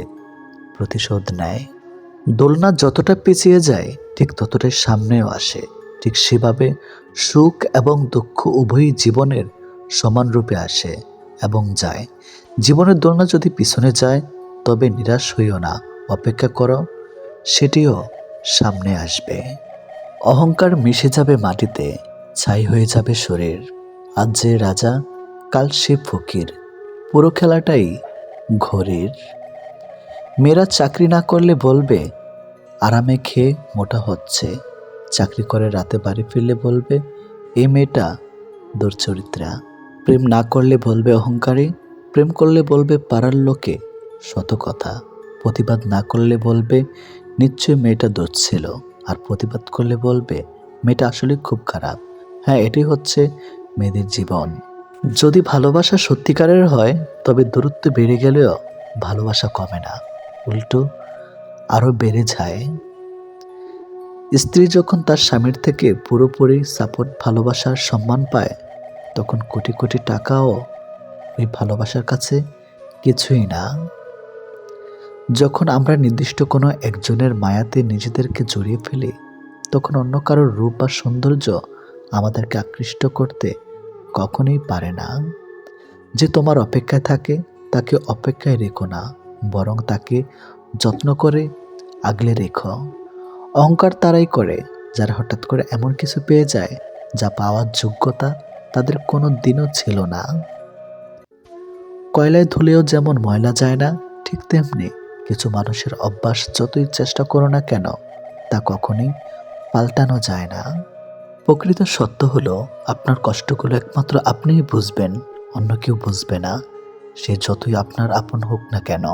প্রতিশোধ নেয়। দোলনা যতটা পেঁচিয়ে যায় ঠিক ততটাই সামনেও আসে। ঠিক সেভাবে সুখ এবং দুঃখ উভয়ই জীবনের সমান রূপে আসে এবং যায়। জীবনের দোলনা যদি পিছনে যায় তবে নিরাশ হইও না, অপেক্ষা করো, সেটিও সামনে আসবে। অহংকার মিশে যাবে মাটিতে, ছাই হয়ে যাবে শরীর। আজ যে রাজা, কাল সে ফকির, পুরো খেলাটাই ঘড়ির। মেয়েরা চাকরি না করলে বলবে আরামে খেয়ে মোটা হচ্ছে, চাকরি করে রাতে বাড়ি ফিরলে বলবে এই মেয়েটা দুর্চরিত্রা। প্রেম না করলে বলবে অহংকারী, প্রেম করলে বলবে পাড়ার লোকে শত কথা। প্রতিবাদ না করলে বলবে নিশ্চয়ই মেয়েটা দোষ ছিল, আর প্রতিবাদ করলে বলবে মেয়েটা আসলে খুব খারাপ। হ্যাঁ, এটি হচ্ছে মেয়েদের জীবন। যদি ভালোবাসা সত্যিকারের হয় তবে দূরত্ব বেড়ে গেলেও ভালোবাসা কমে না, উল্টো আরও বেড়ে যায়। স্ত্রী যখন তার স্বামীর থেকে পুরোপুরি সাপোর্ট, ভালোবাসার সম্মান পায়, তখন কোটি কোটি টাকাও ওই ভালোবাসার কাছে কিছুই না। যখন আমরা নির্দিষ্ট কোনো একজনের মায়াতে নিজেদেরকে জড়িয়ে ফেলি, তখন অন্য কারোর রূপ বা সৌন্দর্য আমাদেরকে আকৃষ্ট করতে কখনোই পারে না। যে তোমার অপেক্ষায় থাকে তাকে অপেক্ষায় রেখো না, বরং তাকে যত্ন করে আগলে রেখো। অহংকার তারাই করে যারা হঠাৎ করে এমন কিছু পেয়ে যায় যা পাওয়ার যোগ্যতা তাদের কোনো দিনও ছিল না। কয়লায় ধুলেও যেমন ময়লা যায় না, ঠিক তেমনি কিছু মানুষের অভ্যাস যতই চেষ্টা করো না কেন তা কখনোই পাল্টানো যায় না। প্রকৃত সত্য হলো আপনার কষ্টগুলো একমাত্র আপনিই বুঝবেন, অন্য কেউ বুঝবে না, সে যতই আপনার আপন হোক না কেন।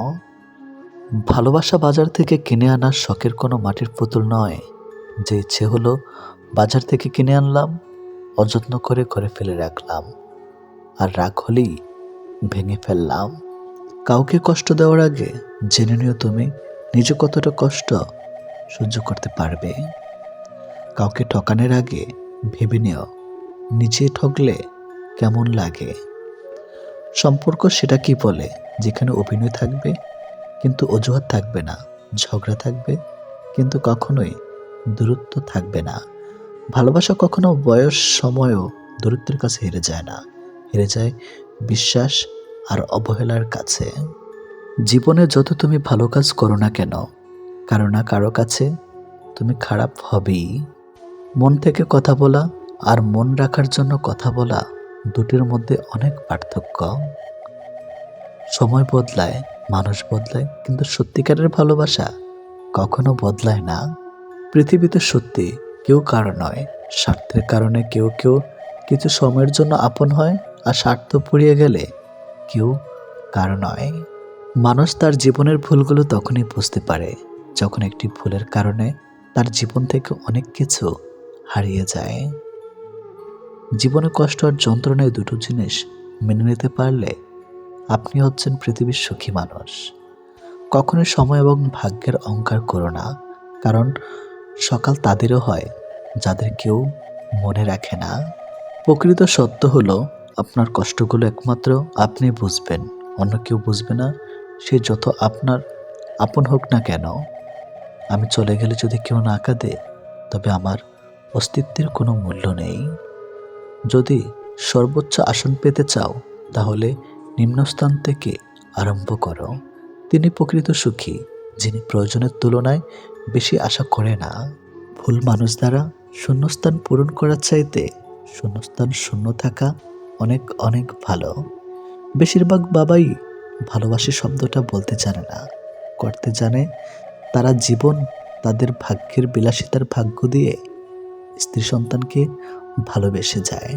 ভালোবাসা বাজার থেকে কিনে আনার শখের কোনো মাটির পুতুল নয়, যে ইচ্ছে হলো বাজার থেকে কিনে আনলাম, অযত্ন করে ঘরে ফেলে রাখলাম, আর রাগ হলেই ভেঙে ফেললাম। কাউকে কষ্ট দেওয়ার আগে জেনে নিও তুমি নিজে কতটা কষ্ট সহ্য করতে পারবে। কাউকে ঠকানোর আগে ভেবে নিও নিজে ঠকলে কেমন লাগে। সম্পর্ক সেটা কি বলে যেখানে অভিনয় থাকবে কিন্তু অজুহাত থাকবে না, ঝগড়া থাকবে কিন্তু কখনোই দূরত্ব থাকবে না। ভালোবাসা কখনো বয়স, সময়ও দূরত্বের কাছে হেরে যায় না, হেরে যায় বিশ্বাস আর অবহেলার কাছে। জীবনে যত তুমি ভালো কাজ করো না কেন, কারো না কারো কাছে তুমি খারাপ হবেই। মন থেকে কথা বলা আর মন রাখার জন্য কথা বলা, দুটির মধ্যে অনেক পার্থক্য। সময় বদলায়, মানুষ বদলায়, কিন্তু সত্যিকারের ভালোবাসা কখনো বদলায় না। পৃথিবীতে সত্যি কেউ কারো নয়, স্বার্থের কারণে কেউ কেউ কিছু সময়ের জন্য আপন হয়, আর স্বার্থ পুড়িয়ে গেলে কেউ কারো নয়। মানুষ তার জীবনের ভুলগুলো তখনই বুঝতে পারে যখন একটি ভুলের কারণে তার জীবন থেকে অনেক কিছু হারিয়ে যায়। জীবনে কষ্ট আর যন্ত্রণায় দুটো জিনিস মেনে নিতে পারলে আপনি হচ্ছেন পৃথিবীর সুখী মানুষ। কখনোই সময় এবং ভাগ্যের অহংকার করো না, কারণ সকাল তাদেরও হয় যাদের কেউ মনে রাখে না। প্রকৃত সত্য হলো আপনার কষ্টগুলো একমাত্র আপনি বুঝবেন, অন্য কেউ বুঝবে না, সে যত আপনার আপন হোক না কেন। আমি চলে গেলে যদি কেউ না কাঁদে তবে আমার অস্তিত্বের কোনো মূল্য নেই। যদি সর্বোচ্চ আসন পেতে চাও তাহলে নিম্নস্থান থেকে আরম্ভ করো। তিনি প্রকৃত সুখী যিনি প্রয়োজনের তুলনায় বেশি আশা করে না। ভুল মানুষ দ্বারা শূন্যস্থান পূরণ করার চাইতে শূন্যস্থান শূন্য থাকা অনেক অনেক ভালো। বেশিরভাগ বাবাই ভালোবাসি শব্দটা বলতে জানে না, করতে জানে। তারা জীবন তাদের ভাগ্যের বিলাসিতার ভাগ্য দিয়ে স্ত্রী সন্তানকে ভালোবেসে যায়।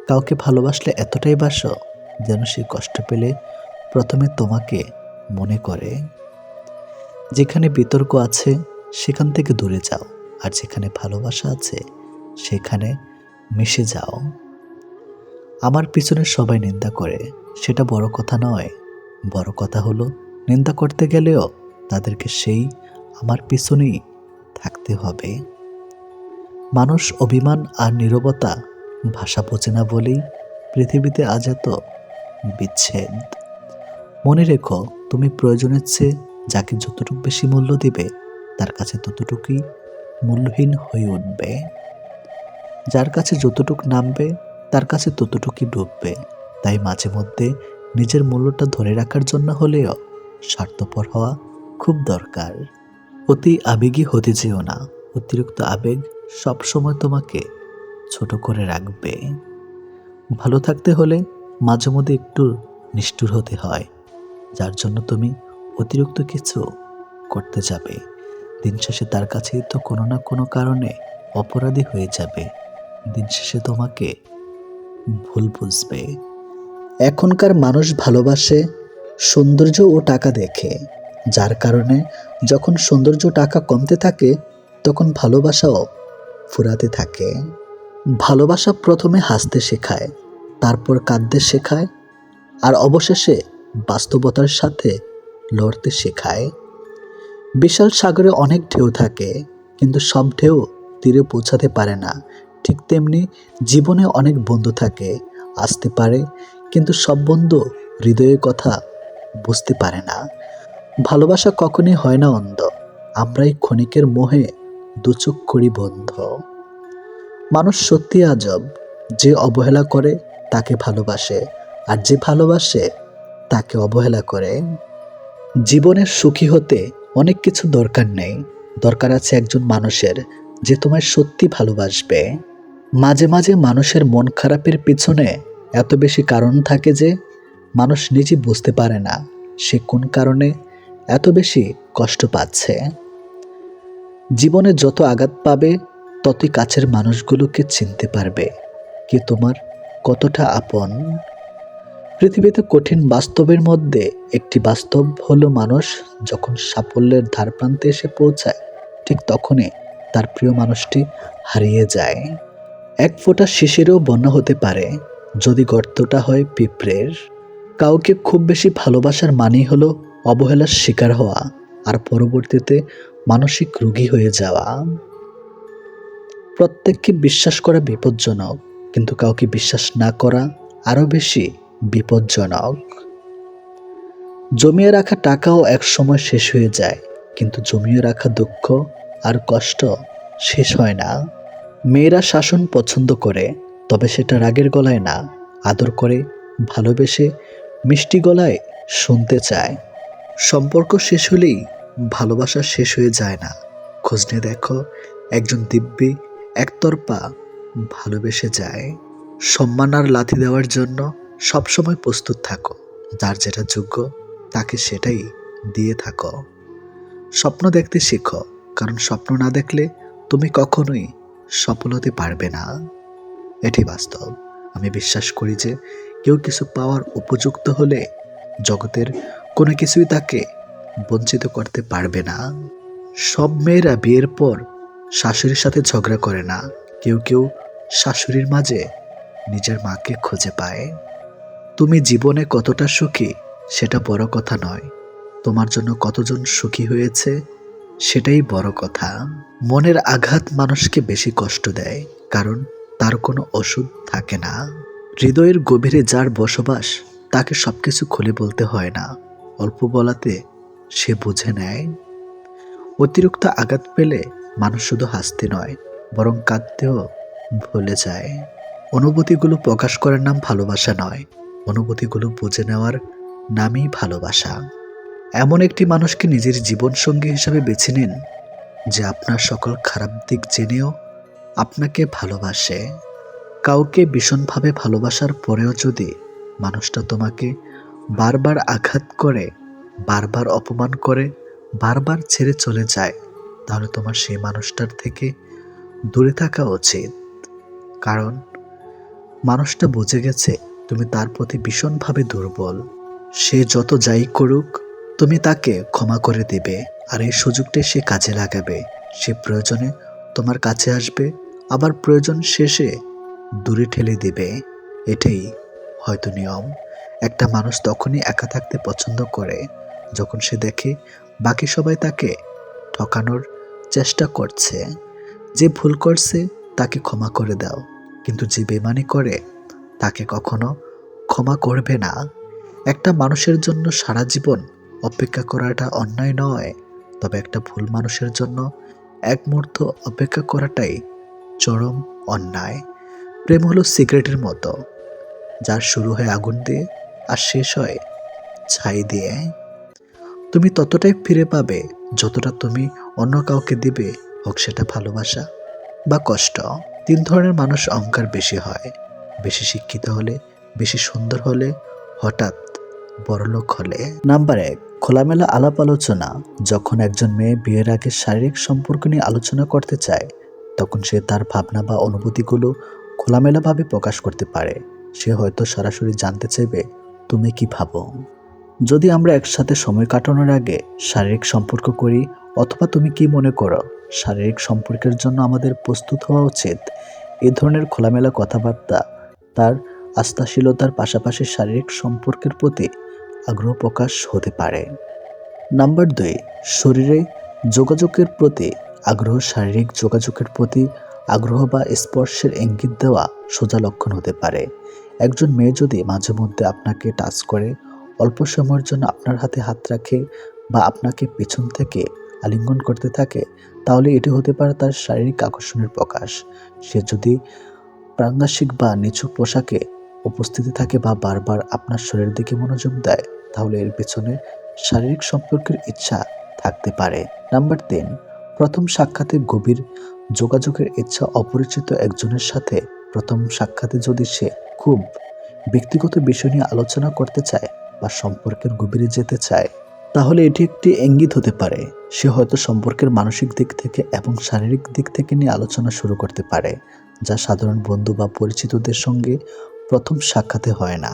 কাউকে ভালোবাসলে এতটাই বাসো যেন সে কষ্ট পেলে প্রথমে তোমাকে মনে করে। যেখানে বিতর্ক আছে সেখান থেকে দূরে যাও, আর যেখানে ভালোবাসা আছে সেখানে মিশে যাও। আমার পিছনে সবাই নিন্দা করে, সেটা বড় কথা নয়। বড় কথা হলো নিন্দা করতে গেলেও তাদেরকে সেই আমার পিছনেই থাকতে হবে। মানুষ অভিমান আর নীরবতা ভাষা বোঝে না বলেই পৃথিবীতে আজ এত বিচ্ছেদ। মনে রেখো, তুমি প্রয়োজনের চেয়ে যাকে যতটুকু বেশি মূল্য দিবে তার কাছে ততটুকুই মূল্যহীন হয়ে উঠবে। যার কাছে যতটুক নামবে তার কাছে ততটুকুই ডুববে। তাই মাঝে মধ্যে নিজের মূল্যটা ধরে রাখার জন্য হলেও স্বার্থপর হওয়া খুব দরকার। অতি আবেগী হতে যেও না। অতিরিক্ত আবেগ সবসময় তোমাকে ছোট করে রাখবে। ভালো থাকতে হলে মাঝে মধ্যে একটু নিষ্ঠুর হতে হয়, যার জন্য তুমি অতিরিক্ত কিছু করতে যাবে। দিন শেষে তার কাছেই তো কোনো না কোনো কারণে অপরাধী হয়ে যাবে। দিন শেষে তোমাকে ভুল বুঝবে। এখনকার মানুষ ভালোবাসে সৌন্দর্য ও টাকা দেখে, যার কারণে যখন সৌন্দর্য টাকা কমতে থাকে তখন ভালোবাসাও ফুরাতে থাকে। ভালোবাসা প্রথমে হাসতে শেখায়, তারপর কাঁদতে শেখায়, আর অবশেষে বাস্তবতার সাথে লড়তে শেখায়। বিশাল সাগরে অনেক ঢেউ থাকে, কিন্তু সব ঢেউ তীরে পৌঁছাতে পারে না। ঠিক তেমনি জীবনে অনেক বন্ধু থাকে, আসতে পারে, কিন্তু সব বন্ধু হৃদয়ের কথা বুঝতে পারে না। ভালোবাসা কখনই হয় না অন্ধ, আমরাই ক্ষণিকের মোহে দুচোখ করি বন্ধ। মানুষ সত্যি আজব, যে অবহেলা করে তাকে ভালোবাসে, আর যে ভালোবাসে তাকে অবহেলা করে। জীবনের সুখী হতে অনেক কিছু দরকার নেই, দরকার আছে একজন মানুষের যে তোমায় সত্যি ভালোবাসবে। মাঝে মাঝে মানুষের মন খারাপের পিছনে এত বেশি কারণ থাকে যে মানুষ নিজে বুঝতে পারে না সে কোন কারণে এত বেশি কষ্ট পাচ্ছে। জীবনে যত আঘাত পাবে ততই কাছের মানুষগুলোকে চিনতে পারবে কি তোমার কতটা আপন। পৃথিবীতে কঠিন বাস্তবের মধ্যে একটি বাস্তব হলো মানুষ যখন সাফল্যের ধারপ্রান্তে এসে পৌঁছায় ঠিক তখনই তার প্রিয় মানুষটি হারিয়ে যায়। এক ফোঁটা শিশিরেও বন্যা হতে পারে যদি গর্তটা হয় পিঁপড়ের। কাউকে খুব বেশি ভালোবাসার মানেই হলো অবহেলার শিকার হওয়া আর পরবর্তীতে মানসিক রোগী হয়ে যাওয়া। প্রত্যেককে বিশ্বাস করা বিপজ্জনক, কিন্তু কাউকে বিশ্বাস না করা আরো বেশি বিপজ্জনক। জমিয়ে রাখা টাকাও এক সময় শেষ হয়ে যায়, কিন্তু জমিয়ে রাখা দুঃখ আর কষ্ট শেষ হয় না। মেয়েরা শাসন পছন্দ করে, তবে সেটা রাগের গলায় না, আদর করে, ভালোবেসে, মিষ্টি গলায় শুনতে চায়। সম্পর্ক শেষ হলেই ভালোবাসা শেষ হয়ে যায় না। খোঁজ নিয়ে দেখো, একজন দিব্যি একতরফা ভালোবেসে যায়। সম্মান আর লাথি দেওয়ার জন্য সবসময় প্রস্তুত থাকো। যার যেটা যোগ্য তাকে সেটাই দিয়ে থাকো। স্বপ্ন দেখতে শেখো, কারণ স্বপ্ন না দেখলে তুমি কখনোই সফল হতে পারবে না। এটি বাস্তব। আমি বিশ্বাস করি যে কেউ কিছু পাওয়ার উপযুক্ত হলে জগতের কোনো কিছুই তাকে বঞ্চিত করতে পারবে না। সব মেয়েরা বিয়ের পর শাশুড়ির সাথে ঝগড়া করে না, কেউ কেউ শাশুড়ির মাঝে নিজের মাকে খুঁজে পায়। তুমি জীবনে কতটা সুখী সেটা বড় কথা নয়, তোমার জন্য কতজন সুখী হয়েছে সেটাই বড় কথা। মনের আঘাত মানুষকে বেশি কষ্ট দেয়, কারণ তার কোনো ওষুধ থাকে না। হৃদয়ের গভীরে যার বসবাস তাকে সবকিছু খুলে বলতে হয় না, অল্প বলাতে সে বুঝে নেয়। অতিরিক্ত আঘাত পেলে মানুষ শুধু হাসতে নয় বরং কাঁদতেও ভুলে যায়। অনুভূতিগুলো প্রকাশ করার নাম ভালোবাসা নয়, অনুভূতিগুলো বুঝে নেওয়ার নামই ভালোবাসা। এমন একটি মানুষকে নিজের জীবনসঙ্গী হিসাবে বেছে নিন যে আপনার সকল খারাপ দিক জেনেও আপনাকে ভালোবাসে। কাউকে ভীষণভাবে ভালোবাসার পরেও যদি মানুষটা তোমাকে বারবার আঘাত করে, বারবার অপমান করে, বারবার ছেড়ে চলে যায়, তাহলে তোমার সেই মানুষটার থেকে দূরে থাকা উচিত। কারণ মানুষটা বুঝে গেছে তুমি তার প্রতি ভীষণভাবে দুর্বল। সে যত যাই করুক তুমি তাকে ক্ষমা করে দিবে, আর এই সুযোগটাই সে কাজে লাগাবে। সে প্রয়োজনে তোমার কাছে আসবে, আবার প্রয়োজন শেষে দূরে ঠেলে দিবে। এটাই হয়তো নিয়ম। একটা মানুষ তখনই একা থাকতে পছন্দ করে যখন সে দেখে বাকি সবাই তাকে ঠকানোর চেষ্টা করছে। যে ভুল করছে তাকে ক্ষমা করে দাও, কিন্তু যে বেইমানি করে তাকে কখনো ক্ষমা করবে না। একটা মানুষের জন্য সারা জীবন অপেক্ষা করাটা অন্যায় নয়, তবে একটা ভুল মানুষের জন্য এক মুহূর্ত অপেক্ষা করাটাই চরম অন্যায়। প্রেম হলো সিগারেটের মতো, যার শুরু হয় আগুন দিয়ে আর শেষ হয় ছাই দিয়ে। তুমি ততটাই ফিরে পাবে যতটা তুমি অন্য কাউকে দিবে, হোক সেটা ভালোবাসা বা কষ্ট। 3 ধরনের মানুষ অহংকার বেশি হয়: বেশি শিক্ষিত হলে, বেশি সুন্দর হলে, হঠাৎ বড়লোক হলে। নাম্বার 1, খোলামেলা আলাপ আলোচনা। যখন একজন মেয়ে বিয়ের আগে শারীরিক সম্পর্ক নিয়ে আলোচনা করতে চায়, তখন সে তার ভাবনা বা অনুভূতিগুলো খোলামেলাভাবে প্রকাশ করতে পারে। সে হয়তো সরাসরি জানতে চাইবে তুমি কি ভাবো। যদি আমরা একসাথে সময় কাটানোর আগে শারীরিক সম্পর্ক করি, অথবা তুমি কি মনে করো শারীরিক সম্পর্কের জন্য আমাদের প্রস্তুত হওয়া উচিত। এই ধরনের খোলামেলা কথাবার্তা তার আস্থাশীলতার পাশাপাশি শারীরিক সম্পর্কের প্রতি আগ্রহ প্রকাশ হতে পারে। নাম্বার 2, শরীরে যোগাযোগের প্রতি আগ্রহ। শারীরিক যোগাযোগের প্রতি আগ্রহ বা স্পর্শের ইঙ্গিত দেওয়া সোজা লক্ষণ হতে পারে। একজন মেয়ে যদি মাঝে মধ্যে আপনাকে টাচ করে, অল্প সময়ের জন্য আপনার হাতে হাত রাখে বা আপনাকে পেছন থেকে আলিঙ্গন করতে থাকে, তাহলে এটি হতে পারে তার শারীরিক আকর্ষণের প্রকাশ। সে যদি প্রাঙ্গাসিক বা নিচু পোশাকে উপস্থিতি থাকে বা বারবার আপনার শরীরের দিকে মনোযোগ দেয়, তাহলে এর পেছনে শারীরিক সম্পর্কের ইচ্ছা থাকতে পারে। নাম্বার 3, প্রথম সাক্ষাতে গভীর যোগাযোগের ইচ্ছা। অপরিচিত একজনের সাথে প্রথম সাক্ষাতে যদি সে খুব ব্যক্তিগত বিষয় নিয়ে আলোচনা করতে চায় বা সম্পর্কের গভীরে যেতে চায়, তাহলে এটি একটি ইঙ্গিত হতে পারে সে হয়তো সম্পর্কের মানসিক দিক থেকে এবং শারীরিক দিক থেকে নিয়ে আলোচনা শুরু করতে পারে, যা সাধারণ বন্ধু বা পরিচিতদের সঙ্গে প্রথম সাক্ষাতে হয় না।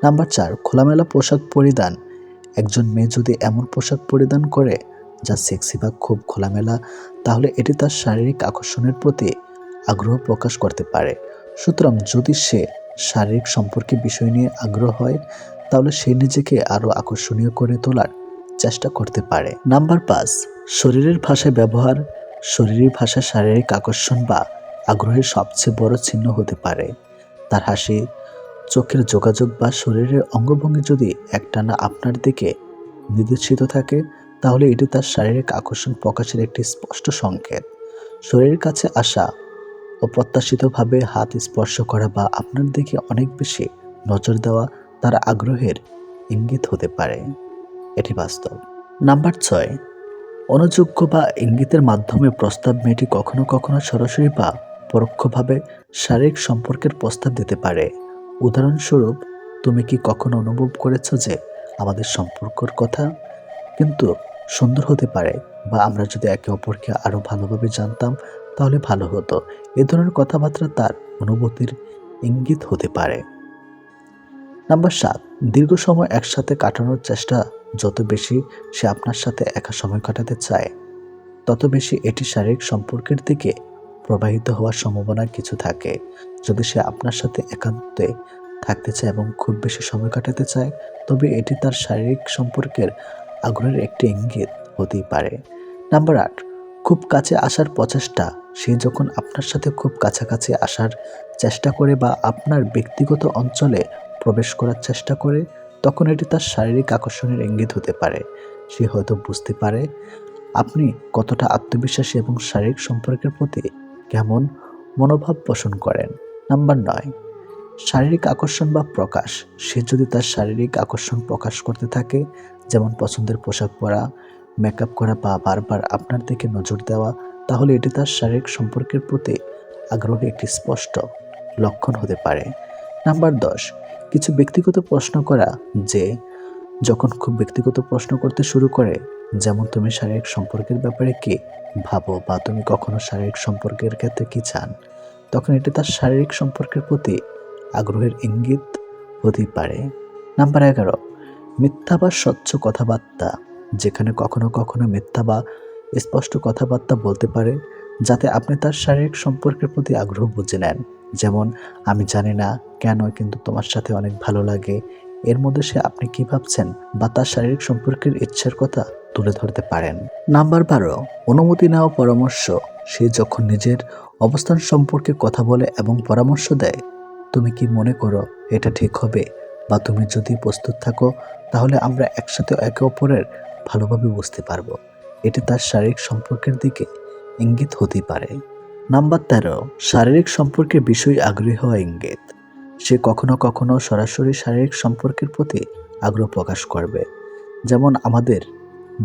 নাম্বার 4, খোলামেলা পোশাক পরিধান। একজন মেয়ে যদি এমন পোশাক পরিধান করে যা সেক্সি বা খুব খোলামেলা, তাহলে এটি তার শারীরিক আকর্ষণের প্রতি আগ্রহ প্রকাশ করতে পারে। সুতরাং যদি সে শারীরিক সম্পর্কে বিষয় নিয়ে আগ্রহ হয়, তাহলে সে নিজেকে আরও আকর্ষণীয় করে তোলার চেষ্টা করতে পারে। নাম্বার 5, শরীরের ভাষায় ব্যবহার। শরীরী ভাষা শারীরিক আকর্ষণ বা আগ্রহের সবচেয়ে বড় চিহ্ন হতে পারে। তার হাসি, চোখের যোগাযোগ বা শরীরের অঙ্গভঙ্গি যদি একটানা আপনার দিকে নির্দেশিত থাকে, তাহলে এটি তার শারীরিক আকর্ষণ প্রকাশের একটি স্পষ্ট সংকেত। শরীরের কাছে আসা, অপ্রত্যাশিতভাবে হাত স্পর্শ করা বা আপনার দিকে অনেক বেশি নজর দেওয়া তার আগ্রহের ইঙ্গিত হতে পারে। এটি বাস্তব। নাম্বার 6, অনুযোগ্য বা ইঙ্গিতের মাধ্যমে প্রস্তাব। মেয়েটি কখনো কখনো সরাসরি বা পরোক্ষভাবে শারীরিক সম্পর্কের প্রস্তাব দিতে পারে। উদাহরণস্বরূপ, তুমি কি কখনো অনুভব করেছো যে আমাদের সম্পর্কের কথা কিন্তু সুন্দর হতে পারে, বা আমরা যদি একে অপরকে আরো ভালোভাবে জানতাম তাহলে ভালো হতো। এ ধরনের কথাবার্তা তার অনুভূতির ইঙ্গিত হতে পারে। নাম্বার 7, দীর্ঘ সময় একসাথে কাটানোর চেষ্টা। যত বেশি সে আপনার সাথে একা সময় কাটাতে চায়, তত বেশি এটি শারীরিক সম্পর্কের দিকে প্রবাহিত হওয়ার সম্ভাবনা কিছু থাকে। যদি সে আপনার সাথে একান্তে থাকতে চায় এবং খুব বেশি সময় কাটাতে চায়, তবে এটি তার শারীরিক সম্পর্কের আগ্রহের একটি ইঙ্গিত হতেই পারে। নাম্বার 8, খুব কাছে আসার প্রচেষ্টা। সে যখন আপনার সাথে খুব কাছাকাছি আসার চেষ্টা করে বা আপনার ব্যক্তিগত অঞ্চলে প্রবেশ করার চেষ্টা করে, তখন এটি তার শারীরিক আকর্ষণের ইঙ্গিত হতে পারে। সে হয়তো বুঝতে পারে আপনি কতটা আত্মবিশ্বাসী এবং শারীরিক সম্পর্কের প্রতি কেমন মনোভাব পোষণ করেন। নাম্বার 9, শারীরিক আকর্ষণ বা প্রকাশ। সে যদি তার শারীরিক আকর্ষণ প্রকাশ করতে থাকে, যেমন পছন্দের পোশাক পরা, মেকআপ করা বা বারবার আপনার দিকে নজর দেওয়া, তাহলে এটি তার শারীরিক সম্পর্কের প্রতি আগ্রহে একটি স্পষ্ট লক্ষণ হতে পারে। নাম্বার 10, কিছু ব্যক্তিগত প্রশ্ন করা, যে যখন খুব ব্যক্তিগত প্রশ্ন করতে শুরু করে, যেমন তুমি শারীরিক সম্পর্কের ব্যাপারে কি ভাবো বা তুমি কখনো শারীরিক সম্পর্কের ক্ষেত্রে কি চান, তখন এটি তার শারীরিক সম্পর্কের প্রতি আগ্রহের ইঙ্গিত হতে পারে। নাম্বার 11, মিথ্যা বা স্বচ্ছ কথাবার্তা, যেখানে কখনো কখনো মিথ্যা বা স্পষ্ট কথাবার্তা বলতে পারে যাতে আপনি তার শারীরিক সম্পর্কের প্রতি আগ্রহ বুঝে নেন। যেমন, আমি জানি না কেন কিন্তু তোমার সাথে অনেক ভালো লাগে। এর মধ্যে সে আপনি কি ভাবছেন বা তার শারীরিক সম্পর্কের ইচ্ছার কথা তুলে ধরতে পারেন। নাম্বার 12, অনুমতি নেওয়া পরামর্শ, সে যখন নিজের অবস্থান সম্পর্কে কথা বলে এবং পরামর্শ দেয়, তুমি কি মনে করো এটা ঠিক হবে, বা তুমি যদি প্রস্তুত থাকো তাহলে আমরা একসাথে একে অপরের ভালোভাবে বুঝতে পারবো। এটি তার শারীরিক সম্পর্কের দিকে ইঙ্গিত হতে পারে। নাম্বার 13, শারীরিক সম্পর্কের বিষয়ে আগ্রহী হওয়া ইঙ্গিত, সে কখনো কখনো সরাসরি শারীরিক সম্পর্কের প্রতি আগ্রহ প্রকাশ করবে। যেমন, আমাদের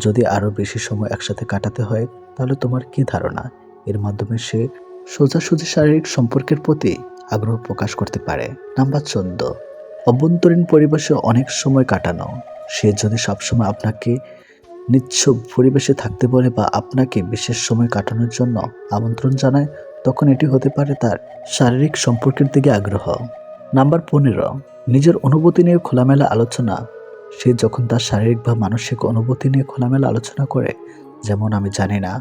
যদি আরও বেশি সময় একসাথে কাটাতে হয় তাহলে তোমার কি ধারণা? এর মাধ্যমে সে সোজাসুজি শারীরিক সম্পর্কের প্রতি আগ্রহ প্রকাশ করতে পারে। নাম্বার 14, অভ্যন্তরীণ পরিবেশে অনেক সময় কাটানো, সে যদি সবসময় আপনাকে নিশ্চুপ পরিবেশে থাকতে বলে বা আপনাকে বিশেষ সময় কাটানোর জন্য আমন্ত্রণ জানায়, তখন এটি হতে পারে তার শারীরিক সম্পর্কের দিকে আগ্রহ। নাম্বার 15, নিজের অনুভূতি নিয়ে খোলামেলা আলোচনা, সে যখন তার শারীরিক বা মানসিক অনুভূতি নিয়ে খোলামেলা আলোচনা করে, যেমন আমি জানি না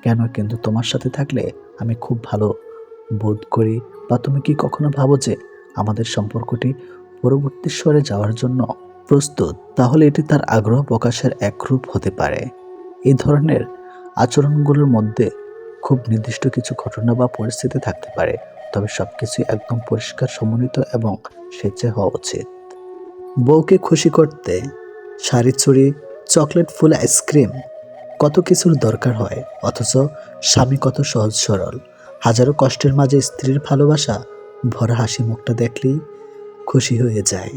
কেন কিন্তু তোমার সাথে থাকলে আমি খুব ভালো বোধ করি, বা তুমি কি কখনো ভাবো যে আমাদের সম্পর্কটি পরবর্তী স্তরে যাওয়ার জন্য প্রস্তুত, তাহলে এটি তার আগ্রহ প্রকাশের এক রূপ হতে পারে। এই ধরনের আচরণগুলোর মধ্যে খুব নির্দিষ্ট কিছু ঘটনা বা পরিস্থিতি থাকতে পারে, তবে সবকিছু একদম পরিষ্কার, সমন্বিত এবং স্বেচ্ছায় হওয়া উচিত। বউকে খুশি করতে শাড়ি, চুড়ি, চকলেট, ফুল, আইসক্রিম, কত কিছুর দরকার হয়, অথচ স্বামী কত সহজ সরল। হাজারো কষ্টের মাঝে স্ত্রীর ভালোবাসা ভরা হাসি মুখটা দেখলেই খুশি হয়ে যায়।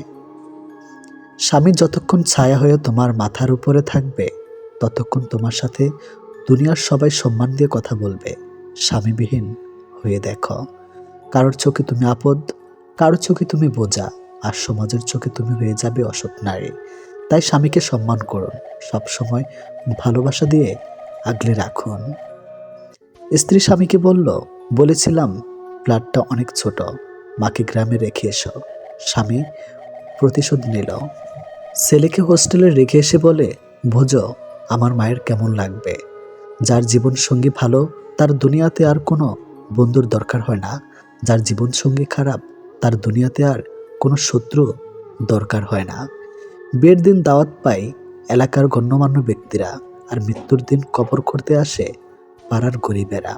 স্বামী যতক্ষণ ছায়া হয়ে তোমার মাথার উপরে থাকবে, ততক্ষণ তোমার সাথে দুনিয়ার সবাই সম্মান দিয়ে কথা বলবে। স্বামীবিহীন হয়ে দেখো, কারোর চোখে তুমি আপদ, কারোর চোখে তুমি বোঝা, আর সমাজের চোখে তুমি হয়ে যাবে অসৎ নারী। তাই স্বামীকে সম্মান করুন, সবসময় ভালোবাসা দিয়ে আগলে রাখুন। স্ত্রী স্বামীকে বলেছিলাম ফ্ল্যাটটা অনেক ছোট, মাকে গ্রামে রেখে এসো। স্বামী প্রতিশোধ নিল, ছেলেকে হোস্টেলে রেখে এসে বলে, বোঝো আমার মায়ের কেমন লাগবে। যার জীবন সঙ্গী ভালো, তার দুনিয়াতে আর কোনো বন্ধুর দরকার হয় না। যার জীবন সঙ্গী খারাপ, তার দুনিয়াতে আর কোনো শত্রু দরকার হয় না। বিয়ের দিন দাওয়াত পাই এলাকার গণ্যমান্য ব্যক্তিরা, আর মৃত্যুর দিন কবর করতে আসে পাড়ার গরিবেরা।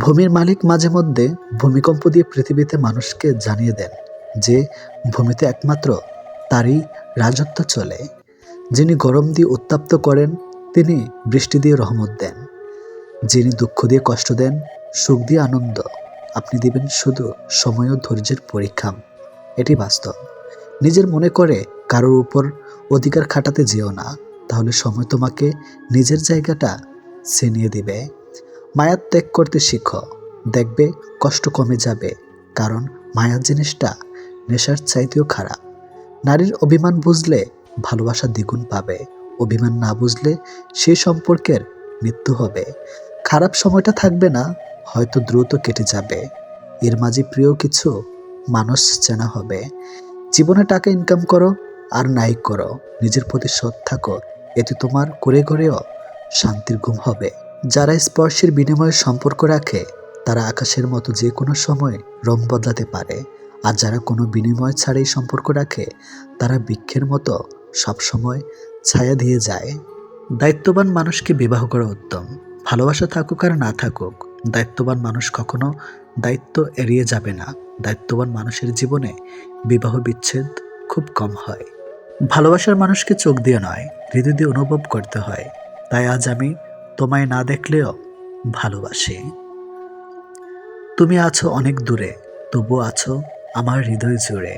ভূমির মালিক মাঝে মধ্যে ভূমিকম্প দিয়ে পৃথিবীতে মানুষকে জানিয়ে দেন যে ভূমিতে একমাত্র তারই রাজত্ব চলে। যিনি গরম দিয়ে উত্তপ্ত করেন, তিনি বৃষ্টি দিয়ে রহমত দেন। যিনি দুঃখ দিয়ে কষ্ট দেন, সুখ দিয়ে আনন্দ আপনি দিবেন শুধু সময় ও ধৈর্যের পরীক্ষা। এটি বাস্তব। নিজের মনে করে কারোর উপর অধিকার খাটাতে যেও না, তাহলে সময় তোমাকে নিজের জায়গাটা ছিনিয়ে দিবে। মায়া ত্যাগ করতে শিখো, দেখবে কষ্ট কমে যাবে, কারণ মায়া জিনিসটা নেশার চাইতেও খারাপ। নারীর অভিমান বুঝলে ভালোবাসা দ্বিগুণ পাবে, অভিমান না বুঝলে সেই সম্পর্কের মৃত্যু হবে। খারাপ সময়টা থাকবে না, হয়তো দ্রুত কেটে যাবে। এর মাঝে প্রিয় কিছু মানুষ চেনা হবে। জীবনে টাকা ইনকাম করো আর নাই করো, নিজের প্রতি সৎ থাকো, এতে তোমার করে করেও শান্তির ঘুম হবে। যারা স্পর্শের বিনিময়ে সম্পর্ক রাখে, তারা আকাশের মতো যে কোনো সময় রং বদলাতে পারে, আর যারা কোনো বিনিময় ছাড়াই সম্পর্ক রাখে, তারা বৃক্ষের মতো সবসময় ছায়া দিয়ে যায়। দায়িত্ববান মানুষকে বিবাহ করা উত্তম। ভালোবাসা থাকুক আর না থাকুক, দায়িত্ববান মানুষ কখনো দায়িত্ব এড়িয়ে যাবে না। দায়িত্ববান মানুষের জীবনে বিবাহ বিচ্ছেদ খুব কম হয়। ভালোবাসার মানুষকে চোখ দিয়ে নয়, হৃদয় দিয়ে অনুভব করতে হয়। তাই আজ আমি তোমায় না দেখলেও ভালোবাসি। তুমি আছো অনেক দূরে, তবুও আছো আমার হৃদয় জুড়ে।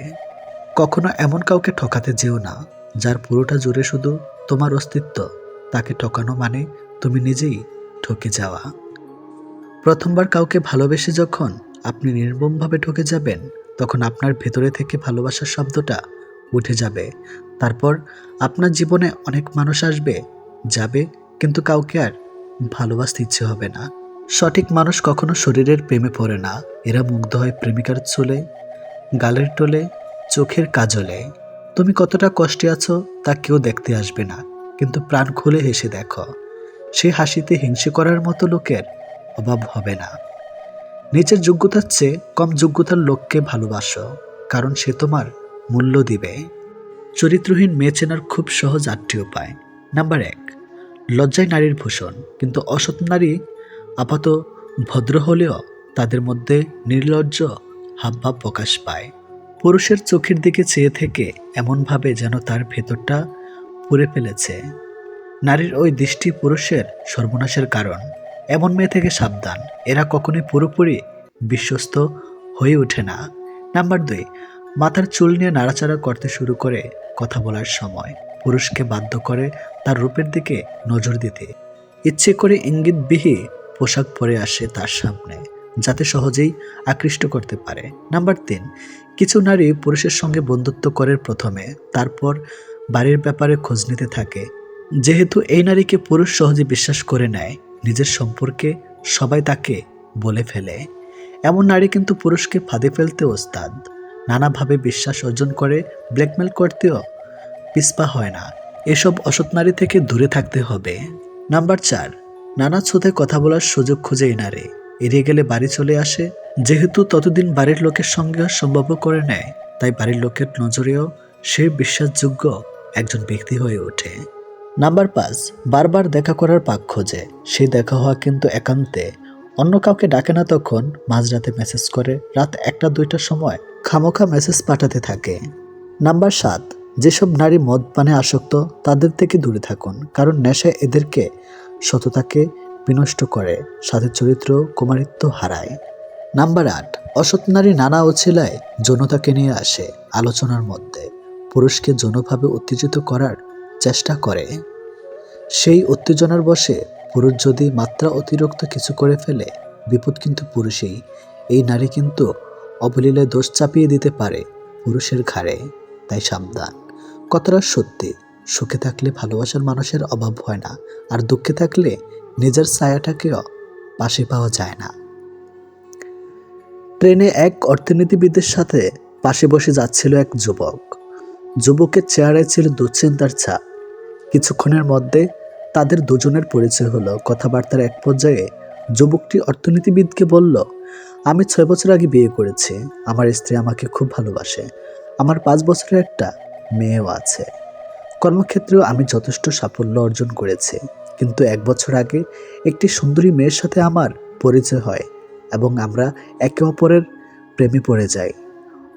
কখনো এমন কাউকে ঠকাতে যেও না, যার পুরোটা জুড়ে শুধু তোমার অস্তিত্ব। তাকে ঠকানো মানে তুমি নিজেই ঠকে যাওয়া। প্রথমবার কাউকে ভালোবেসে যখন আপনি নির্মমভাবে ঠকে যাবেন, তখন আপনার ভেতরে থেকে ভালোবাসার শব্দটা উঠে যাবে। তারপর আপনার জীবনে অনেক মানুষ আসবে, যাবে, কিন্তু কাউকে আর ভালোবাসতে ইচ্ছে হবে না। সঠিক মানুষ কখনো শরীরের প্রেমে পড়ে না। এরা মুগ্ধ হয় প্রেমিকার চুলে, গালের টোলে, চোখের কাজলে। তুমি কতটা কষ্টে আছো তা কেউ দেখতে আসবে না, কিন্তু প্রাণ খুলে হেসে দেখো। সেই হাসিতে হিংসে করার মতো লোকের অভাব হবে না। নিজের যোগ্যতার চেয়ে কম যোগ্যতার লোককে ভালোবাসো, কারণ সে তোমার মূল্য দিবে। চরিত্রহীন মেয়ে চেনার খুব সহজ 8টি উপায়। নাম্বার 1, লজ্জায় নারীর ভূষণ, কিন্তু অসৎ নারী আপাত ভদ্র হলেও তাদের মধ্যে নির্লজ্জ হাবভাব প্রকাশ পায়। পুরুষের চোখের দিকে চেয়ে থেকে এমনভাবে যেন তার ভেতরটা পুড়ে ফেলেছে। নারীর ওই দৃষ্টি পুরুষের সর্বনাশের কারণ। এমন মেয়ে থেকে সাবধান, এরা কখনোই পুরোপুরি বিশ্বস্ত হয়ে ওঠে না। নাম্বার 2, মাথার চুল নিয়ে নাড়াচাড়া করতে শুরু করে কথা বলার সময়। পুরুষকে বাধ্য করে তার রূপের দিকে নজর দিতে। ইচ্ছে করে ইঙ্গিতবিহীন পোশাক পরে আসে তার সামনে, যাতে সহজেই আকৃষ্ট করতে পারে। নাম্বার 3, কিছু নারী পুরুষের সঙ্গে বন্ধুত্ব করে প্রথমে, তারপর বাড়ির ব্যাপারে খোঁজ নিতে থাকে। যেহেতু এই নারীকে পুরুষ সহজে বিশ্বাস করে নেয়, নিজের সম্পর্কে সবাই তাকে বলে ফেলে। এমন নারী কিন্তু পুরুষকে ফাঁদে ফেলতে ওস্তাদ। নানাভাবে বিশ্বাস অর্জন করে, ব্ল্যাকমেল করতেও পিছপা হয় না। এসব অসৎ নারী থেকে দূরে থাকতে হবে। নাম্বার 4, নানা ছুতে কথা বলার সুযোগ খুঁজে এই নারী। এড়িয়ে গেলে বাড়ি চলে আসে। যেহেতু ততদিন বাড়ির লোকের সঙ্গে সম্ভব করে নেয়, তাই বাড়ির লোকের নজরেও সে বিশ্বাসযোগ্য একজন ব্যক্তি হয়ে ওঠে। নাম্বার 5, বারবার দেখা করার পাক খোঁজে। সেই দেখা হওয়া কিন্তু একান্তে, অন্য কাউকে ডাকে না। তখন মাঝরাতে মেসেজ করে, রাত 1টা-2টার সময় খামোখা মেসেজ পাঠাতে থাকে। নাম্বার 7, যেসব নারী মদ পানে আসক্ত তাদের থেকে দূরে থাকুন, কারণ নেশা এদেরকে সততাকে বিনষ্ট করে, সাথে চরিত্র কুমারিত্ব হারায়। নাম্বার 8, অসৎ নারী নানা অছিলায় যৌনতাকে নিয়ে আসে আলোচনার মধ্যে। পুরুষকে যৌনভাবে উত্তেজিত করার চেষ্টা করে। সেই উত্তেজনার বশে পুরুষ যদি মাত্রা অতিরিক্ত কিছু করে ফেলে, বিপদ কিন্তু পুরুষেই। এই নারী কিন্তু অবলীলায় দোষ চাপিয়ে দিতে পারে পুরুষের ঘাড়ে, তাই সাবধান। কথাটা সত্যি, সুখে থাকলে ভালোবাসার মানুষের অভাব হয় না, আর দুঃখে থাকলে নিজের ছায়াটাকেও পাশে পাওয়া যায় না। ট্রেনে এক অর্থনীতিবিদের সাথে পাশে বসে যাচ্ছিল এক যুবক। যুবকের চেহারায় ছিল দুশ্চিন্তার ছাপ। কিছুক্ষণের মধ্যে তাদের দুজনের পরিচয় হলো। কথাবার্তার এক পর্যায়ে যুবকটি অর্থনীতিবিদকে বলল, আমি 6 বছর আগে বিয়ে করেছি। আমার স্ত্রী আমাকে খুব ভালোবাসে। আমার 5 বছরের একটা মেয়েও আছে। কর্মক্ষেত্রেও আমি যথেষ্ট সাফল্য অর্জন করেছি। কিন্তু 1 বছর আগে একটি সুন্দরী মেয়ের সাথে আমার পরিচয় হয় এবং আমরা একে অপরের প্রেমে পড়ে যাই।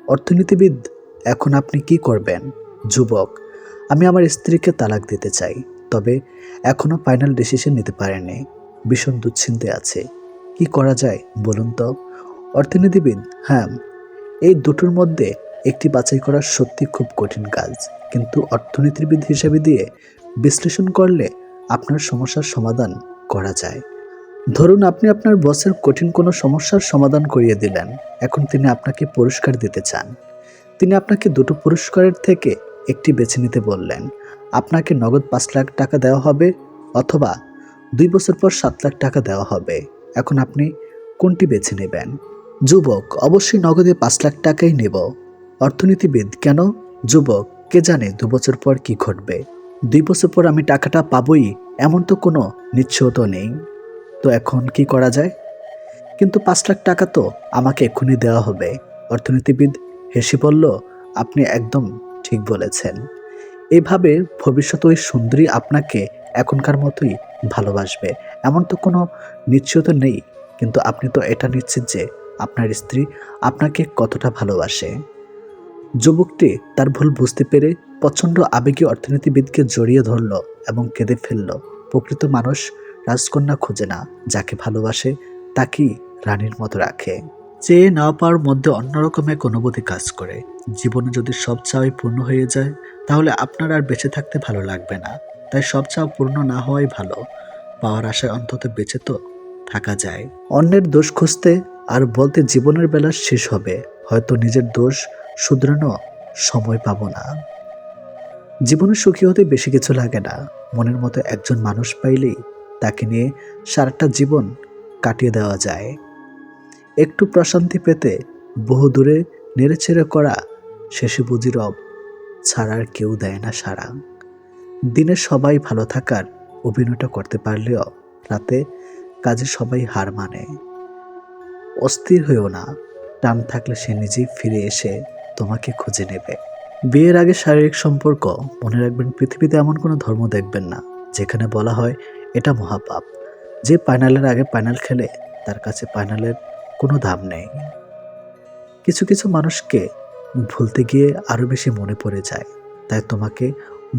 অর্থনীতিবিদ, এখন আপনি কি করবেন? যুবক, আমি আমার স্ত্রীকে তালাক দিতে চাই, তবে এখনো ফাইনাল ডিসিশন নিতে পারিনি। ভীষণ দুশ্চিন্তায় আছে। কি করা যায় বলুন তো? অর্থনীতিবিদ, হ্যাঁ, এই দুটোর মধ্যে একটি বাছাই করা সত্যি খুব কঠিন কাজ, কিন্তু অর্থনীতিবিদ হিসেবে দিয়ে বিশ্লেষণ করলে আপনার সমস্যার সমাধান করা যায়। ধরুন আপনি আপনার বসের কঠিন কোনো সমস্যার সমাধান করিয়ে দিলেন। এখন তিনি আপনাকে পুরস্কার দিতে চান। তিনি আপনাকে দুটো পুরস্কারের থেকে একটি বেছে নিতে বললেন। আপনাকে নগদ 5 লাখ টাকা দেওয়া হবে, অথবা 2 বছর পর 7 লাখ টাকা দেওয়া হবে। এখন আপনি কোনটি বেছে নেবেন? যুবক, অবশ্যই নগদে 5 লাখ টাকাই নেব। অর্থনীতিবিদ, কেন? যুবক, কে জানে 2 বছর পর কি ঘটবে। 2 বছর পর আমি টাকাটা পাবই, এমন তো কোনো নিশ্চয়তা নেই। তো এখন কি করা যায়? কিন্তু 5 লাখ টাকা তো আমাকে এক্ষুনি দেওয়া হবে। অর্থনীতিবিদ হেসে বলল, আপনি একদম ঠিক বলেছেন। এইভাবে ভবিষ্যতে ওই সুন্দরী আপনাকে এখনকার মতোই ভালোবাসবে, এমন তো কোনো নিশ্চয়তা নেই। কিন্তু আপনি তো এটা নিশ্চিত যে আপনার স্ত্রী আপনাকে কতটা ভালোবাসে। যুবকটি তার ভুল বুঝতে পেরে প্রচণ্ড আবেগে অর্থনীতিবিদকে জড়িয়ে ধরল এবং কেঁদে ফেলল। প্রকৃত মানুষ রাজকন্যা খোঁজে না, যাকে ভালোবাসে তাকেই রানীর মতো রাখে। চেয়ে না পাওয়ার মধ্যে অন্যরকম এক অনুভূতি কাজ করে। জীবনে যদি সব চাওয়াই পূর্ণ হয়ে যায়, তাহলে আপনার আর বেঁচে থাকতে ভালো লাগবে না। তাই সব চাওয়া পূর্ণ না হওয়াই ভালো। পাওয়ার আশায় অন্তত বেঁচে তো থাকা যায়। অন্যের দোষ খুঁজতে আর বলতে জীবনের বেলা শেষ হবে, হয়তো নিজের দোষ শুধরানো সময় পাবো না। জীবনে সুখী হতে বেশি কিছু লাগে না, মনের মতো একজন মানুষ পাইলেই তাকে নিয়ে সারাটা জীবন কাটিয়ে দেওয়া যায়। একটু প্রশান্তি পেতে বহু দূরে নেড়েচেড়ে করা শেষে বুঝি রব ছাড়া আর কেউ দেয় না সাড়া। দিনে সবাই ভালো থাকার অভিনয়টা করতে পারলেও রাতে কাজে সবাই হার মানে। অস্থির হয়েও না, টান থাকলে সে নিজেই ফিরে এসে তোমাকে খুঁজে নেবে। বিয়ের আগে শারীরিক সম্পর্ক, মনে রাখবেন পৃথিবীতে এমন কোনো ধর্ম দেখবেন না যেখানে বলা হয় এটা মহাপাপ। যে ফাইনালের আগে ফাইনাল খেলে তার কাছে ফাইনালের কোনো দাম নেই। কিছু কিছু মানুষকে ভুলতে গিয়ে আরো বেশি মনে পড়ে যায়, তাই তোমাকে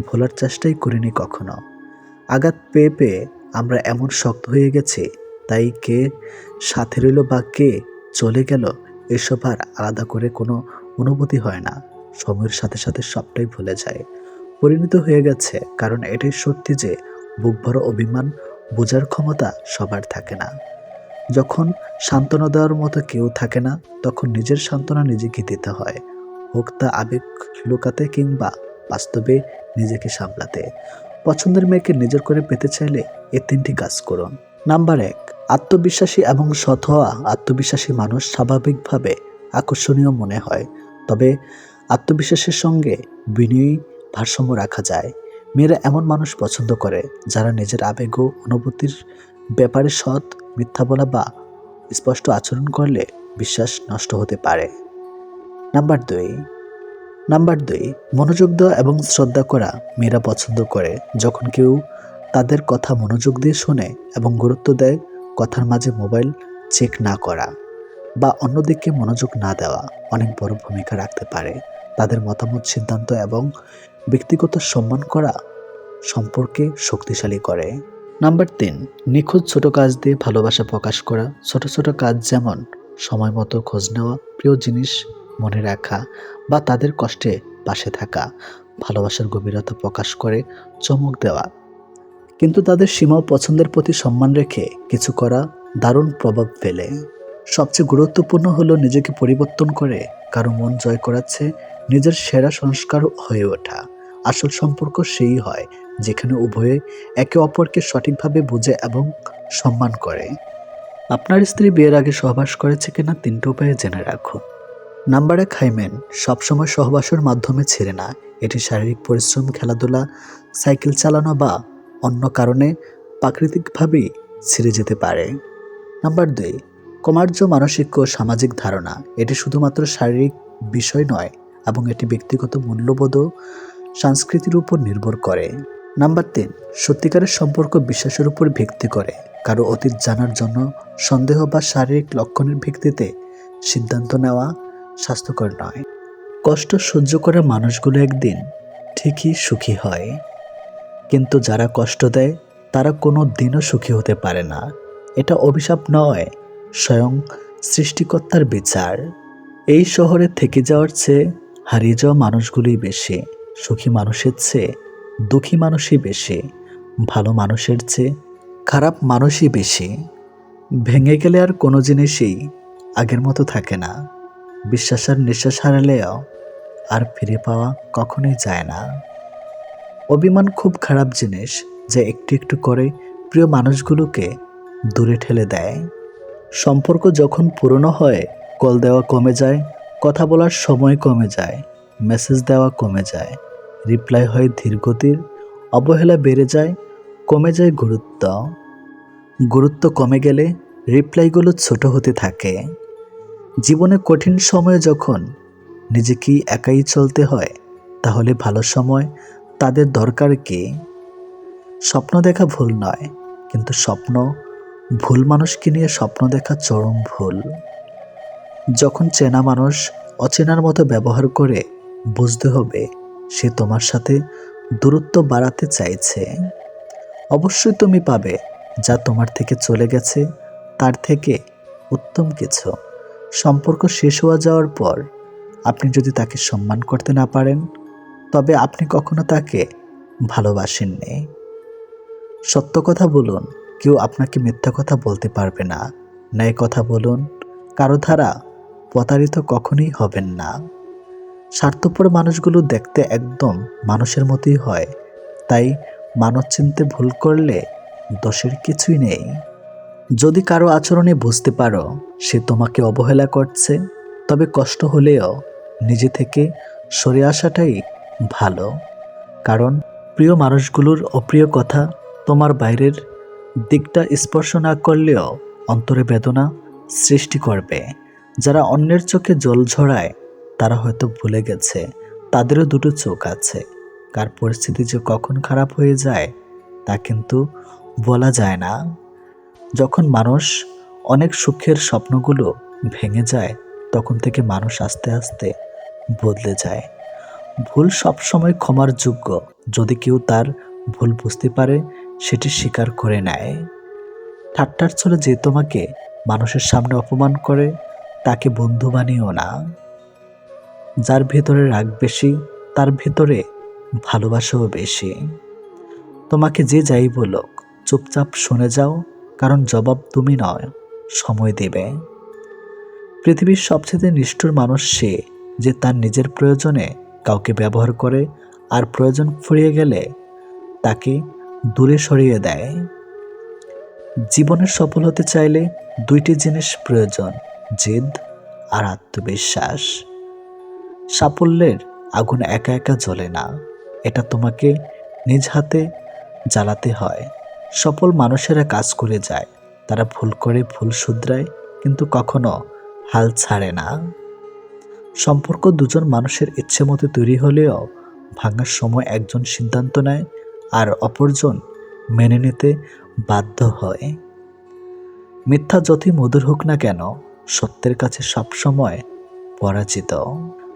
ভোলার চেষ্টাই করিনি কখনো। আঘাত পেয়ে পেয়ে আমরা এমন শক্ত হয়ে গেছি, তাই কে সাথে রইল বা কে চলে গেল এসব আর আলাদা করে কোনো অনুভূতি হয় না। সময়ের সাথে সাথে সবটাই ভুলে যায়, পরিণত হয়ে গেছে। কারণ এটাই সত্যি যে বুক ভরা অভিমান বোঝার ক্ষমতা সবার থাকে না। যখন সান্ত্বনা দেওয়ার মতো কেউ থাকে না, তখন নিজের সান্ত্বনা নিজেকে দিতে হয়, হোক তা আবেগ লুকাতে কিংবা বাস্তবে নিজেকে সামলাতে। পছন্দের মেয়েকে নিজের করে পেতে চাইলে এই 3টি কাজ করুন। নাম্বার 1, আত্মবিশ্বাসী এবং সৎ হওয়া। আত্মবিশ্বাসী মানুষ স্বাভাবিকভাবে আকর্ষণীয় মনে হয়, তবে আত্মবিশ্বাসের সঙ্গে বিনয়ী ভারসাম্য রাখা যায়। মেয়েরা এমন মানুষ পছন্দ করে যারা নিজের আবেগ ও অনুভূতির ব্যাপারে সৎ, মিথ্যা বলা বা স্পষ্ট আচরণ করলে বিশ্বাস নষ্ট হতে পারে। নাম্বার 2, মনোযোগ দেওয়া এবং শ্রদ্ধা করা। মেয়েরা পছন্দ করে যখন কেউ তাদের কথা মনোযোগ দিয়ে শোনে এবং গুরুত্ব দেয়। কথার মাঝে মোবাইল চেক না করা বা অন্যদিকে মনোযোগ না দেওয়া অনেক বড় ভূমিকা রাখতে পারে। তাদের মতামত, সিদ্ধান্ত এবং ব্যক্তিগত সম্মান করা সম্পর্কে শক্তিশালী করে। নাম্বার 3, নিখুঁত ছোট কাজ দিয়ে ভালোবাসা প্রকাশ করা। ছোট ছোট কাজ যেমন সময় মতো খোঁজ নেওয়া, প্রিয় জিনিস মনে রাখা বা তাদের কষ্টে পাশে থাকা ভালোবাসার গভীরতা প্রকাশ করে। চমক দেওয়া কিন্তু তাদের সীমা ও পছন্দের প্রতি সম্মান রেখে কিছু করা দারুণ প্রভাব ফেলে। সবচেয়ে গুরুত্বপূর্ণ হলো নিজেকে পরিবর্তন করে কারো মন জয় করাচ্ছে নিজের সেরা সংস্কার হয়ে ওঠা। আসল সম্পর্ক সেই হয় যেখানে উভয়ে একে অপরকে সঠিকভাবে বোঝে এবং সম্মান করে। আপনার স্ত্রী বিয়ের আগে সহবাস করেছে কিনা 3টি উপায়ে জেনে রাখুন। Number 1, hymen. সবসময় সহবাসের মাধ্যমে ছেড়ে না। এটি শারীরিক পরিশ্রম, খেলাধুলা, সাইকেল চালানো বা অন্য কারণে প্রাকৃতিকভাবেই ছেড়ে যেতে পারে। নাম্বার 2, কমার্য মানসিক ও সামাজিক ধারণা। এটি শুধুমাত্র শারীরিক বিষয় নয় এবং এটি ব্যক্তিগত মূল্যবোধ ও সংস্কৃতির উপর নির্ভর করে। নাম্বার 3, সত্যিকারের সম্পর্ক বিশ্বাসের উপর ভিত্তি করে। কারো অতীত জানার জন্য সন্দেহ বা শারীরিক লক্ষণের ভিত্তিতে সিদ্ধান্ত নেওয়া স্বাস্থ্যকর নয়। কষ্ট সহ্য করা মানুষগুলো একদিন ঠিকই সুখী হয়, কিন্তু যারা কষ্ট দেয় তারা কোনো দিনও সুখী হতে পারে না। এটা অভিশাপ নয়, স্বয়ং সৃষ্টিকর্তার বিচার। এই শহরে থেকে যাওয়ার চেয়ে হারিয়ে যাওয়া মানুষগুলোই বেশি। সুখী মানুষের চেয়ে দুঃখী মানুষই বেশি। ভালো মানুষের চেয়ে খারাপ মানুষই বেশি। ভেঙে গেলে আর কোনো জিনিসই আগের মতো থাকে না। বিশ্বাস আর নিঃশ্বাস হারালেও আর ফিরে পাওয়া কখনোই যায় না। অভিমান খুব খারাপ জিনিস, যা একটু একটু করে প্রিয় মানুষগুলোকে দূরে ঠেলে দেয়। সম্পর্ক যখন পুরনো হয়, কল দেওয়া কমে যায়, কথা বলার সময় কমে যায়, মেসেজ দেওয়া কমে যায়, রিপ্লাই হয় ধীরগতির, অবহেলা বেড়ে যায়, কমে যায় গুরুত্ব। গুরুত্ব কমে গেলে রিপ্লাইগুলো ছোট হতে থাকে। জীবনে কঠিন সময়ে যখন নিজেকেই একাই চলতে হয়, তাহলে ভালো সময় তাদের দরকার কি? স্বপ্ন দেখা ভুল নয়, কিন্তু ভুল মানুষকে নিয়ে স্বপ্ন দেখা চরম ভুল। যখন চেনা মানুষ অচেনার মতো ব্যবহার করে, বুঝতে হবে সে তোমার সাথে দূরত্ব বাড়াতে চাইছে। অবশ্যই তুমি পাবে যা তোমার থেকে চলে গেছে তার থেকে উত্তম কিছু। সম্পর্ক শেষ হয়ে যাওয়ার পর আপনি যদি তাকে সম্মান করতে না পারেন, তবে আপনি কখনো তাকে ভালোবাসেননি। সত্য কথা বলুন, কেউ আপনাকে মিথ্যা কথা বলতে পারবে না। ন্যায় কথা বলুন, কারো দ্বারা প্রতারিত কখনোই হবেন না। স্বার্থপর মানুষগুলো দেখতে একদম মানুষের মতোই হয়, তাই মানুষ চিনতে ভুল করলে দোষের কিছুই নেই। যদি কারো আচরণে বুঝতে পারো সে তোমাকে অবহেলা করছে, তবে কষ্ট হলেও নিজে থেকে সরে আসাটাই ভালো। কারণ প্রিয় মানুষগুলোর অপ্রিয় কথা তোমার বাইরের দিকটা স্পর্শ না করলেও অন্তরে বেদনা সৃষ্টি করবে। যারা অন্যের চোখে জল ঝরায় তারা হয়তো ভুলে গেছে তাদেরও দুটো চোখ আছে। কার পরিস্থিতি যে কখন খারাপ হয়ে যায় তা কিন্তু বলা যায় না। যখন মানুষ অনেক সুখের স্বপ্নগুলো ভেঙে যায় তখন থেকে মানুষ আস্তে আস্তে বদলে যায়। ভুল সবসময় ক্ষমার যোগ্য, যদি কেউ তার ভুল বুঝতে পারে সেটি স্বীকার করে নেয়। ঠাট্টার ছলে যে তোমাকে মানুষের সামনে অপমান করে তাকে বন্ধু বানিও না। যার ভেতরে রাগ বেশি তার ভেতরে ভালোবাসাও বেশি। তোমাকে যে যাই বলুক চুপচাপ শুনে যাও, কারণ জবাব তুমি নয়, সময় দেবে। পৃথিবীর সবচেয়ে নিষ্ঠুর মানুষ সে যে তার নিজের প্রয়োজনে কাউকে ব্যবহার করে আর প্রয়োজন ফুরিয়ে গেলে তাকে দূরে সরিয়ে দেয়। জীবনে সফল হতে চাইলে দুইটি জিনিস প্রয়োজন, জেদ আর আত্মবিশ্বাস। সাফল্যের আগুন একা একা জ্বলে না, এটা তোমাকে নিজ হাতে জ্বালাতে হয়। সফল মানুষেরা কাজ করে যায়, তারা ভুল করে ভুল শুধরায়, কিন্তু কখনো হাল ছাড়ে না। সম্পর্ক দুজন মানুষের ইচ্ছে মতো তৈরি হলেও ভাঙার সময় একজন সিদ্ধান্ত নেয় আর অপরজন মেনে নিতে বাধ্য হয়। মিথ্যা যতই মধুর হোক না কেন সত্যের কাছে সবসময় পরাজিত।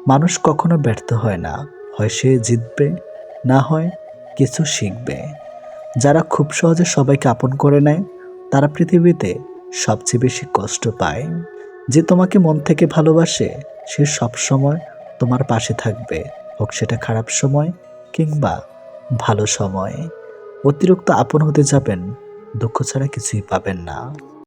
মানুষ কখনো ব্যর্থ হয় না, হয় সে জিতবে, না হয় কিছু শিখবে। যারা খুব সহজে সবাইকে আপন করে নেয় তারা পৃথিবীতে সবচেয়ে বেশি কষ্ট পায়। যে তোমাকে মন থেকে ভালোবাসে সে সবসময় তোমার পাশে থাকবে, হোক সেটা খারাপ সময় কিংবা ভালো সময়। অতিরিক্ত আপন হতে যাবেন, দুঃখ ছাড়া কিছুই পাবেন না।